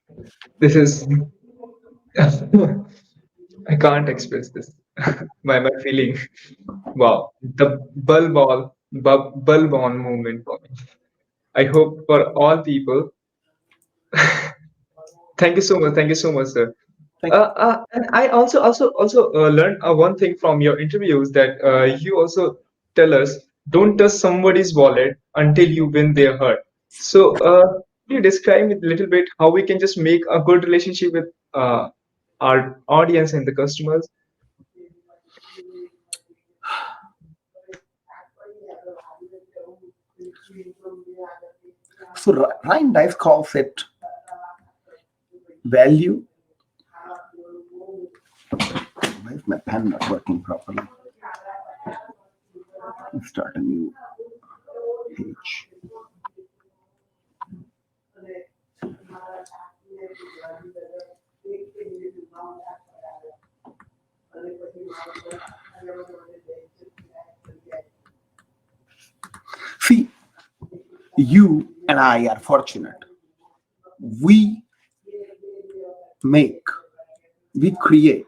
This is I can't express this. My feeling. Wow, the bulb on movement for me. I hope for all people. Thank you so much. Thank you so much, sir. Thank you. And I also learned one thing from your interviews that you also tell us don't touch somebody's wallet until you win their heart. So could you describe it a little bit how we can just make a good relationship with our audience and the customers? So Ryan Dice calls it value. Why is my pen not working properly? Let's start a new page. See, you and I are fortunate. We make, we create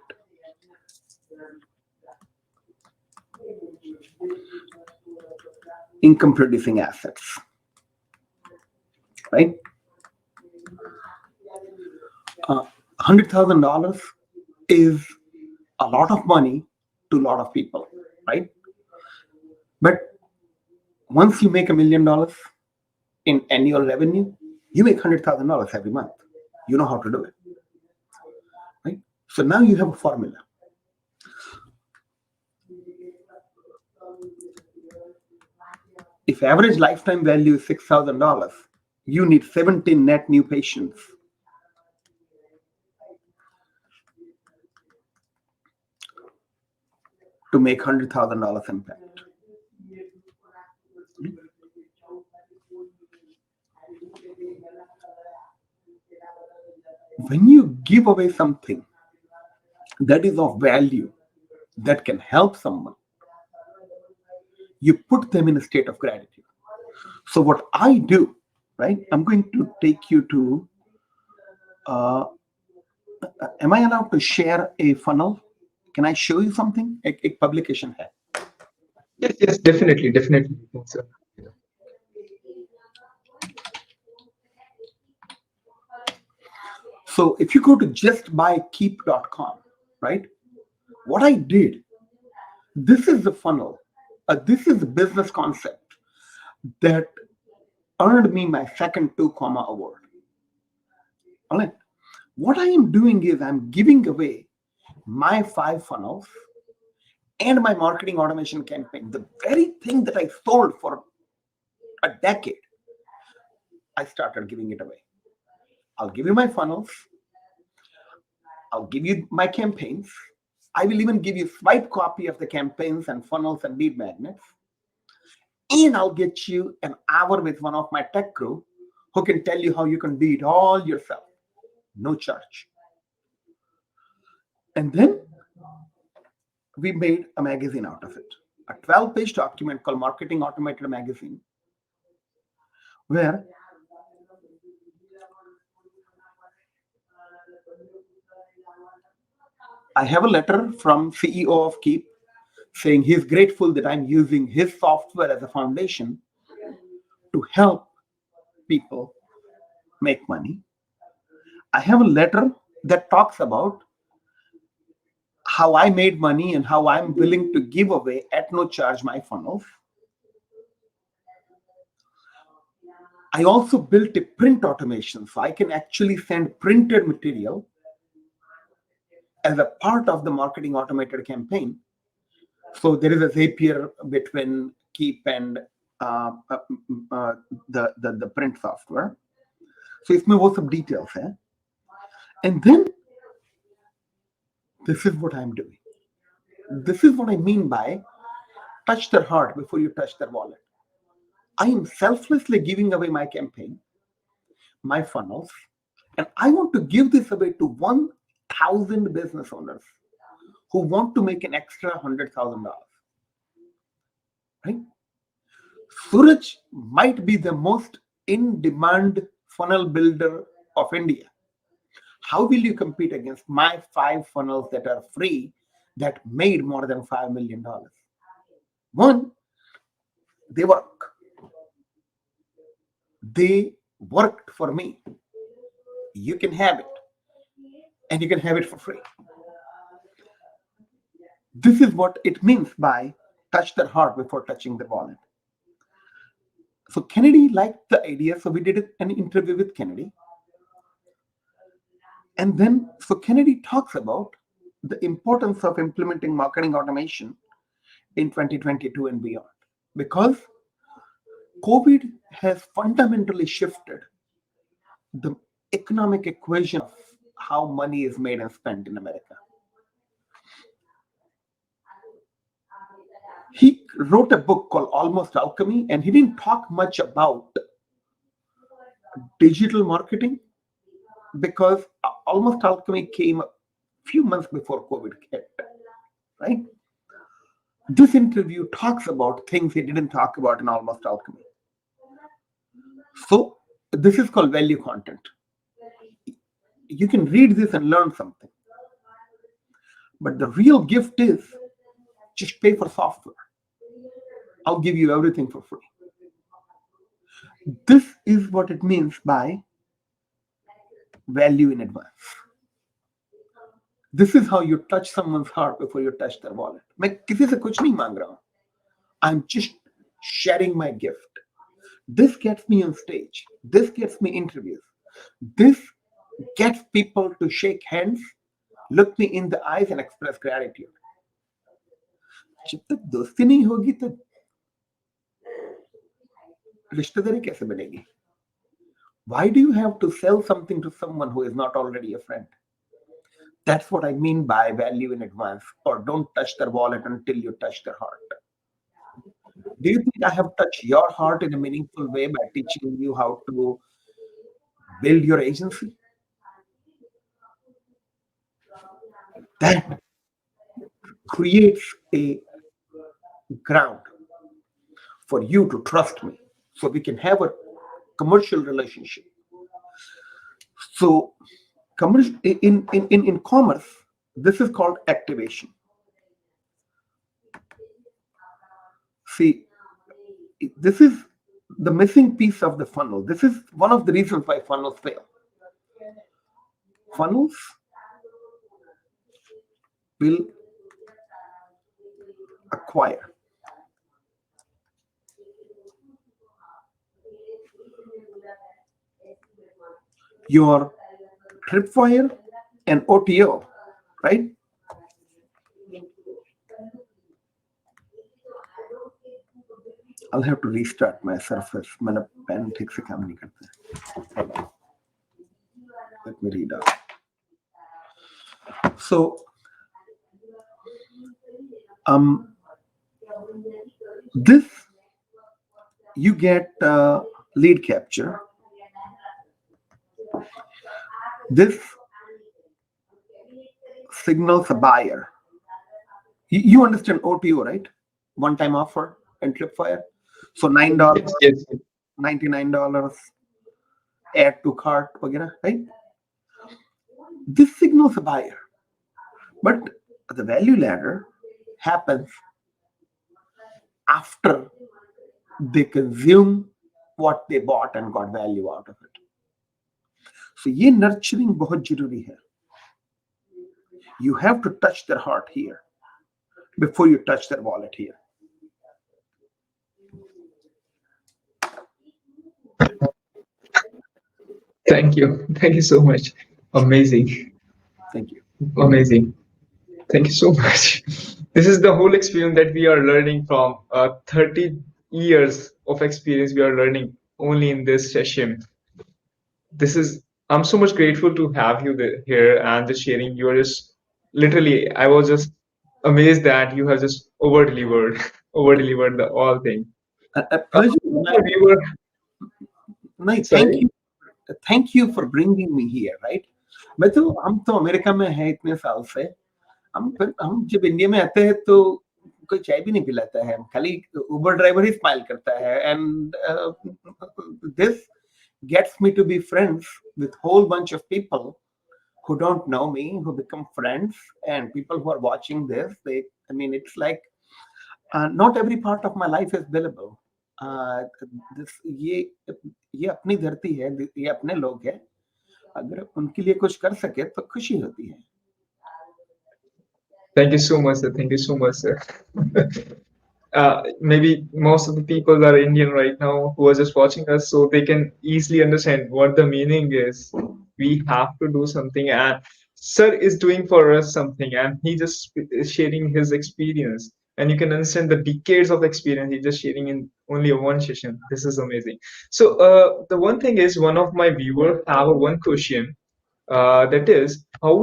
income producing assets, right? $100,000 is a lot of money to a lot of people, right? But once you make $1 million in annual revenue, you make $100,000 every month. You know how to do it, right? So now you have a formula. If average lifetime value is $6,000, you need 17 net new patients to make $100,000 impact. When you give away something that is of value, that can help someone, you put them in a state of gratitude. So what I do, right? I'm going to take you to. Am I allowed to share a funnel? Can I show you something? एक publication है. Yes, yes, definitely, definitely, sir. So if you go to justbuykeep.com, right? What I did, this is the funnel. This is the business concept that earned me my second 2 comma award. All right. What I am doing is I'm giving away my 5 funnels and my marketing automation campaign, the very thing that I sold for a decade. I started giving it away. I'll give you my funnels. I'll give you my campaigns. I will even give you swipe copy of the campaigns and funnels and lead magnets. And I'll get you an hour with one of my tech crew who can tell you how you can do it all yourself. No charge. And then we made a magazine out of it. A 12-page document called Marketing Automated Magazine, where I have a letter from CEO of Keep saying he's grateful that I'm using his software as a foundation to help people make money. I have a letter that talks about how I made money and how I'm willing to give away at no charge my funnels. I also built a print automation so I can actually send printed material as a part of the marketing automated campaign. So there is a Zapier between Keep and the print software. So इसमें वो सब details है. And then this is what I'm doing. This is what I mean by touch their heart before you touch their wallet. I am selflessly giving away my campaign, my funnels, and I want to give this away to 1,000 business owners who want to make an extra $100,000. Right? Suraj might be the most in demand funnel builder of India. How will you compete against my 5 funnels that are free that made more than $5 million? One, they work. They worked for me. You can have it, and you can have it for free. This is what it means by touch their heart before touching their wallet. So Kennedy liked the idea, so we did an interview with Kennedy. And then, so Kennedy talks about the importance of implementing marketing automation in 2022 and beyond. Because COVID has fundamentally shifted the economic equation of how money is made and spent in America. He wrote a book called Almost Alchemy, and he didn't talk much about digital marketing because Almost Alchemy came a few months before COVID hit, right? This interview talks about things he didn't talk about in Almost Alchemy. So this is called value content. You can read this and learn something. But the real gift is just pay for software. I'll give you everything for free. This is what it means by value in advance. This is how you touch someone's heart before you touch their wallet. मैं किसी से कुछ नहीं मांग रहा हूं. I'm just sharing my gift. This gets me on stage. This gets me interviews. This gets people to shake hands, look me in the eyes and express gratitude. जब तक दोस्ती नहीं होगी तो रिश्तेदारी कैसे बनेगी? Why do you have to sell something to someone who is not already a friend? That's what I mean by value in advance, or don't touch their wallet until you touch their heart. Do you think I have touched your heart in a meaningful way by teaching you how to build your agency? That creates a ground for you to trust me so we can have a commercial relationship. So in commerce, this is called activation. See, this is the missing piece of the funnel. This is one of the reasons why funnels fail. Funnels will acquire. Your tripwire and OTO, right? I'll have to restart my surface. मेरा pen ठीक से काम नहीं करता. Let me read out. So, this you get lead capture. This signals a buyer. You understand OTO, right? One-time offer and tripwire. So $9, Yes, yes. $99, add to cart, right? This signals a buyer. But the value ladder happens after they consume what they bought and got value out of it. So ये nurturing बहुत जरूरी है. You have to touch their heart here before you touch their wallet here. Thank you. Thank you so much. Amazing. Thank you. Amazing. Thank you so much. This is the whole experience that we are learning from 30 years of experience we are learning only in this session. This is, I'm so much grateful to have you here and just sharing. You're just literally, I was just amazed that you have just over delivered, over delivered the all thing. A pleasure. We were नहीं, sorry. Thank you for bringing me here, right? मैं तो हम तो America में हैं इतने साल से। हम जब इंडिया में आते हैं तो कोई चाय भी नहीं पिलाता है, खाली उबर ड्राइवर ही स्माइल करता है। And this gets me to be friends with whole bunch of people who don't know me, who become friends, and people who are watching this, I mean, it's like not every part of my life is billable. uh, this ये अपनी धरती है, ये अपने लोग हैं, अगर उनके लिए कुछ कर सके तो खुशी होती है। Thank you so much, sir. Thank you so much, sir. Maybe most of the people are Indian right now who are just watching us, so they can easily understand what the meaning is. We have to do something, and Sir is doing for us something, and he just is sharing his experience. And you can understand the decades of experience he's just sharing in only a one session. This is amazing. So, the one thing is, one of my viewers have a one question, that is how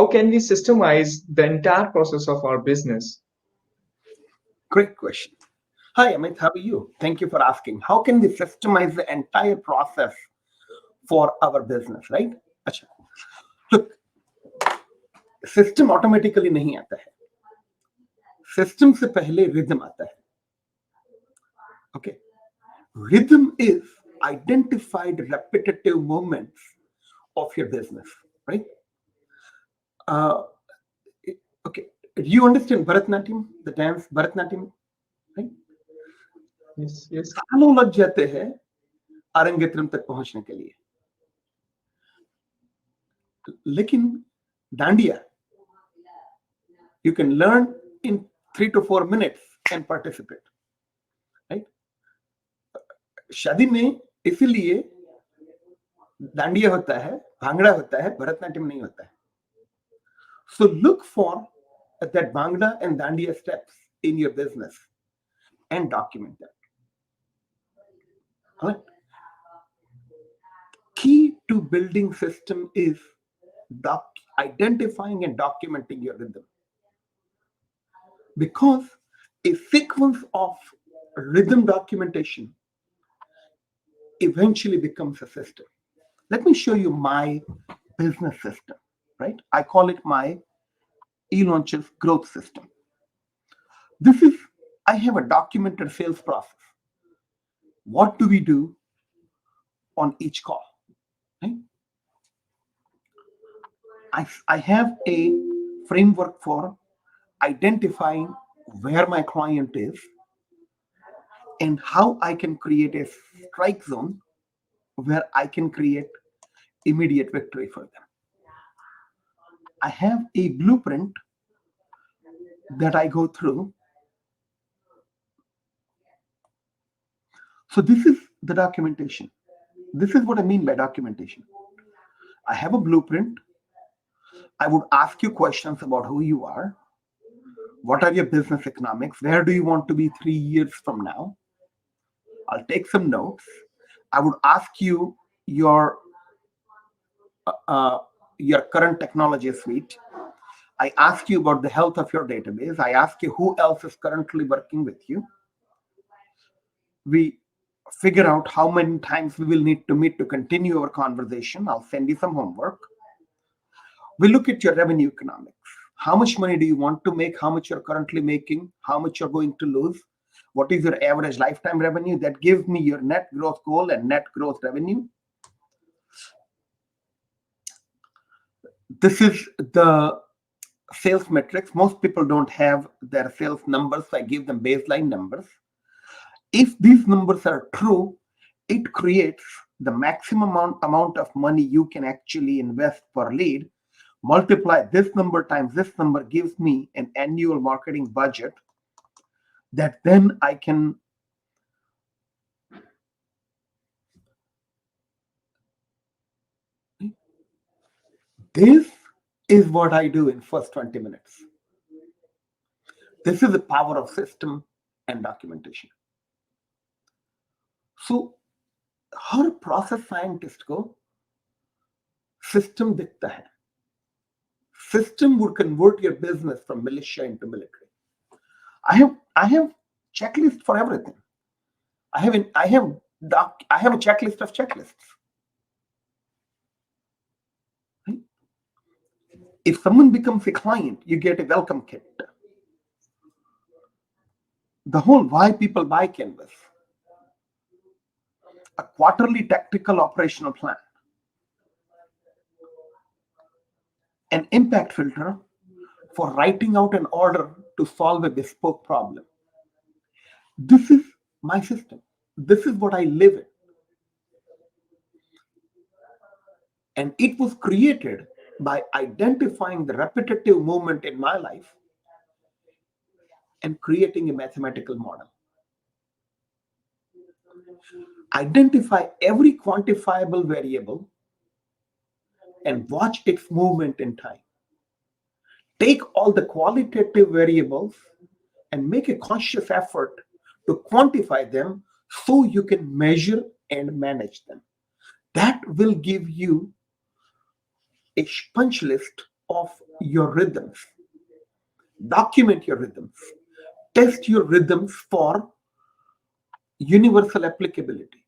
can we systemize the entire process of our business? Great question. Hi, Amit. How are you? Thank you for asking. How can we systemize the entire process for our business, right? अच्छा, look, system automatically नहीं आता है, system से पहले rhythm आता है। Okay, rhythm is identified repetitive movements of your business, right? Okay, you understand Bharatnatyam, the dance Bharatnatyam, right? Yes, yes. सालों लग जाते हैं अरंगेत्रम तक पहुंचने के लिए, लेकिन dandiya you can learn in 3 to 4 minutes and participate, right? शादी में इसीलिए डांडिया होता है, भांगड़ा होता है, भरतनाट्यम नहीं होता है। So look for that bhangra and dandiya steps in your business and document them. All right? Key to building system is identifying and documenting your rhythm, because a sequence of rhythm documentation eventually becomes a system. Let me show you my business system, right? I call it my e-launches growth system. I have a documented sales process. What do we do on each call, right? I have a framework for identifying where my client is and how I can create a strike zone where I can create immediate victory for them. I have a blueprint that I go through. So this is the documentation. This is what I mean by documentation. I have a blueprint. I would ask you questions about who you are. What are your business economics? Where do you want to be 3 years from now? I'll take some notes. I would ask you your current technology suite. I ask you about the health of your database. I ask you who else is currently working with you. We figure out how many times we will need to meet to continue our conversation. I'll send you some homework. We look at your revenue economics. How much money do you want to make? How much you're currently making? How much you're going to lose? What is your average lifetime revenue? That gives me your net growth goal and net growth revenue. This is the sales metrics. Most people don't have their sales numbers, so I give them baseline numbers. If these numbers are true, it creates the maximum amount of money you can actually invest per lead. Multiply this number times this number gives me an annual marketing budget that then I can this is what I do in first 20 minutes. This is the power of system and documentation. So her process scientist को system दिखता है, system would convert your business from militia into military. I have checklist for everything. I have a checklist of checklists. Right? If someone becomes a client, you get a welcome kit. The whole why people buy Canvas, a quarterly tactical operational plan, an impact filter for writing out an order to solve a bespoke problem. This is my system. This is what I live in. And it was created by identifying the repetitive movement in my life and creating a mathematical model. Identify every quantifiable variable and watch its movement in time. Take all the qualitative variables and make a conscious effort to quantify them so you can measure and manage them. That will give you a punch list of your rhythms. Document your rhythms. Test your rhythms for universal applicability.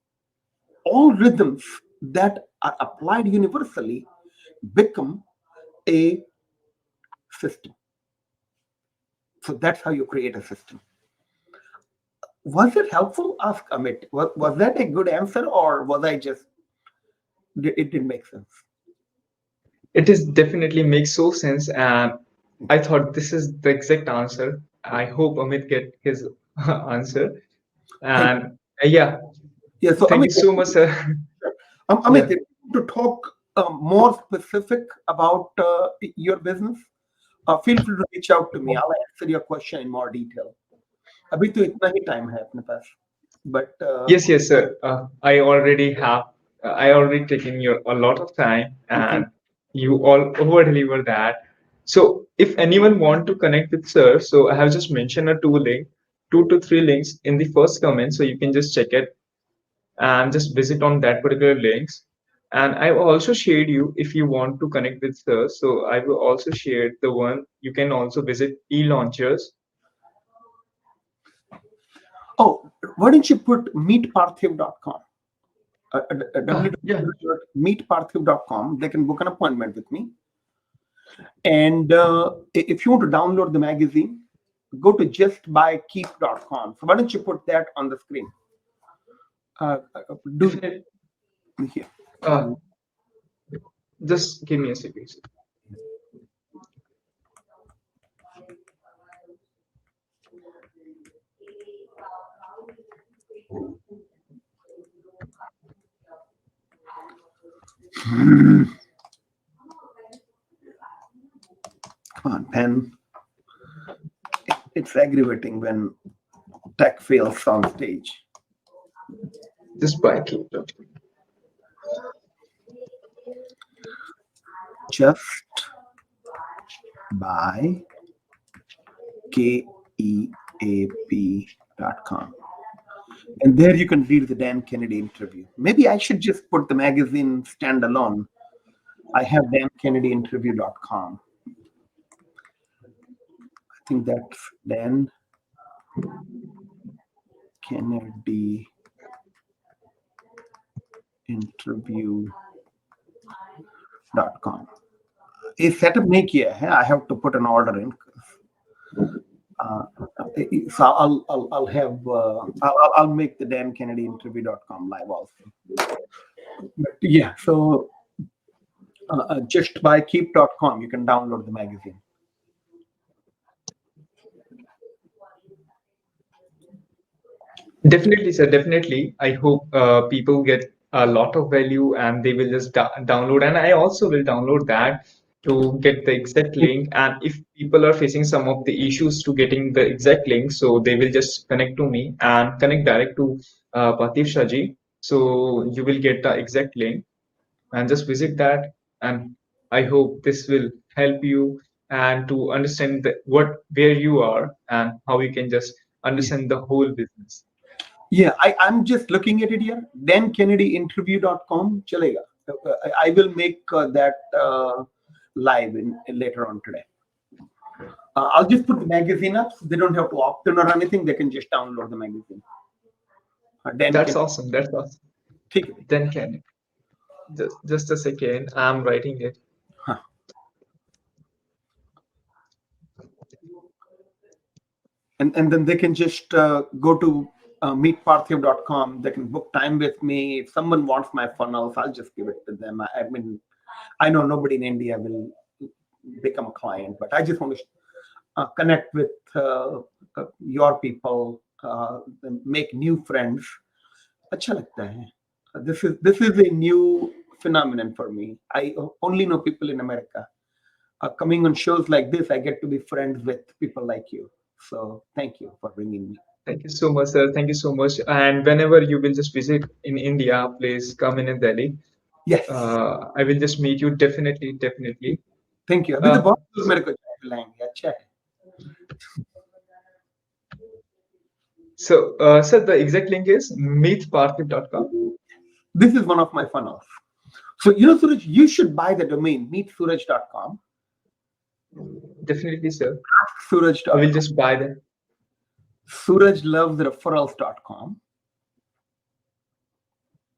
All rhythms that are applied universally become a system. So that's how you create a system. Was it helpful? Ask Amit. Was that a good answer, or was I just, it didn't make sense? It is definitely makes so sense, and I thought this is the exact answer. I hope Amit get his answer. Thank And yeah, you. Yeah, so thank Amit, you so much, sir. Amit, Yeah. if you want to talk more specific about your business, feel free to reach out to me. I'll answer your question in more detail. अभी तो इतना ही time है अपने पास. But Yes, yes, sir. I already taken your a lot of time, okay. and you all over deliver that. So if anyone want to connect with sir, so I have just mentioned a two to three links in the first comment, so you can just check it and just visit on that particular links. And I will also shared you if you want to connect with sir. So I will also share the one you can also visit e-launchers. Oh, why don't you put meetparthiv.com? Yeah. www.meetparthiv.com. They can book an appointment with me. And if you want to download the magazine, go to justbykeep.com. So why don't you put that on the screen? Do Definitely. here. Uh, just give me a second. Come on, pen. It's aggravating when tech fails on stage. Just by keep. Just by keap.com. And there you can read the Dan Kennedy interview. Maybe I should just put the magazine standalone. I have dankennedyinterview.com. I think that's Dan Kennedy interview.com. A setup नहीं किया है. I have to put an order in. So I'll have I'll make the dankennedyinterview.com live also. But yeah, so just by keep.com you can download the magazine. Definitely, sir. Definitely. I hope people get a lot of value and they will just download. And I also will download that to get the exact link. And if people are facing some of the issues to getting the exact link, so they will just connect to me and connect direct to Parthiv Shah ji. So you will get the exact link and just visit that. And I hope this will help you and to understand where you are and how you can just Yeah. understand the whole business. Yeah, I'm just looking at it here. dankennedyinterview.com chalega. I will make that live later on today. I'll just put the magazine up. So they don't have to opt in or anything. They can just download the magazine. Dan That's can awesome. That's awesome. take it. Then can just a second. I'm writing it. Huh. And then they can just go to meetparthiv.com. They can book time with me. If someone wants my funnels, I'll just give it to them. I mean, I know nobody in India will become a client, but I just want to connect with your people, make new friends. अच्छा लगता है. This is a new phenomenon for me. I only know people in America. Coming on shows like this, I get to be friends with people like you. So thank you for bringing me. Thank you so much, sir. Thank you so much. And whenever you will just visit in India, please come in Delhi. Yes, I will just meet you definitely, definitely. thank you. अभी तो Uh, बहुत लोग मेरे को चाय पिलाएंगे. अच्छा है. so, sir, the exact link is meetparthiv.com. This is one of my funnels. So Suraj, you should buy the domain meetsuraj.com. Definitely, sir. I will Suraj.com. just buy that. surajlovesreferrals.com.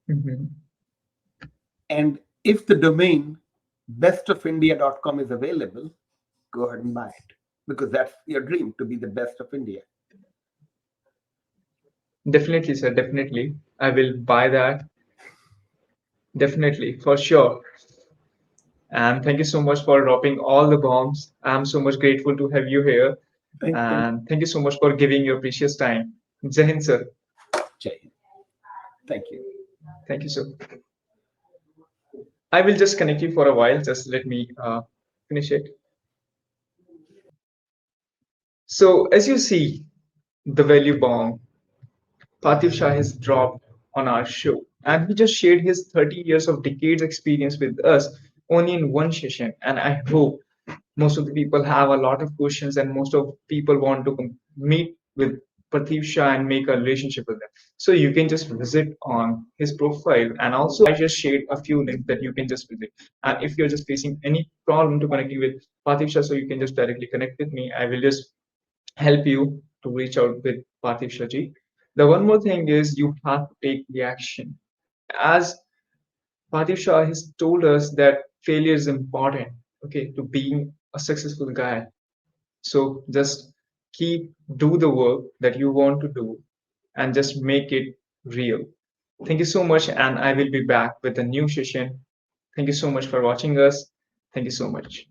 Mhm. And if the domain bestofindia.com is available, go ahead and buy it, because that's your dream, to be the best of India. Definitely, sir. Definitely. I will buy that. Definitely, for sure. And thank you so much for dropping all the bombs. I'm so much grateful to have you here. Thank you. And thank you so much for giving your precious time. Jai Hind, sir. Jai Hind. Thank you. Thank you, sir. I will just connect you for a while. Just let me finish it. So, as you see, the value bomb Parthiv Shah has dropped on our show, and he just shared his 30 years of decades experience with us only in one session. And I hope most of the people have a lot of questions, and most of people want to meet with Parthiv Shah and make a relationship with them. So you can just visit on his profile, and also I just shared a few links that you can just visit. And if you're just facing any problem to connecting with Parthiv Shah, so you can just directly connect with me. I will just help you to reach out with Parthiv Shah ji. The one more thing is you have to take the action. As Parthiv Shah has told us that failure is important, okay, to being a successful guy. So just do the work that you want to do and just make it real. Thank you so much, and I will be back with a new session. Thank you so much for watching us. Thank you so much.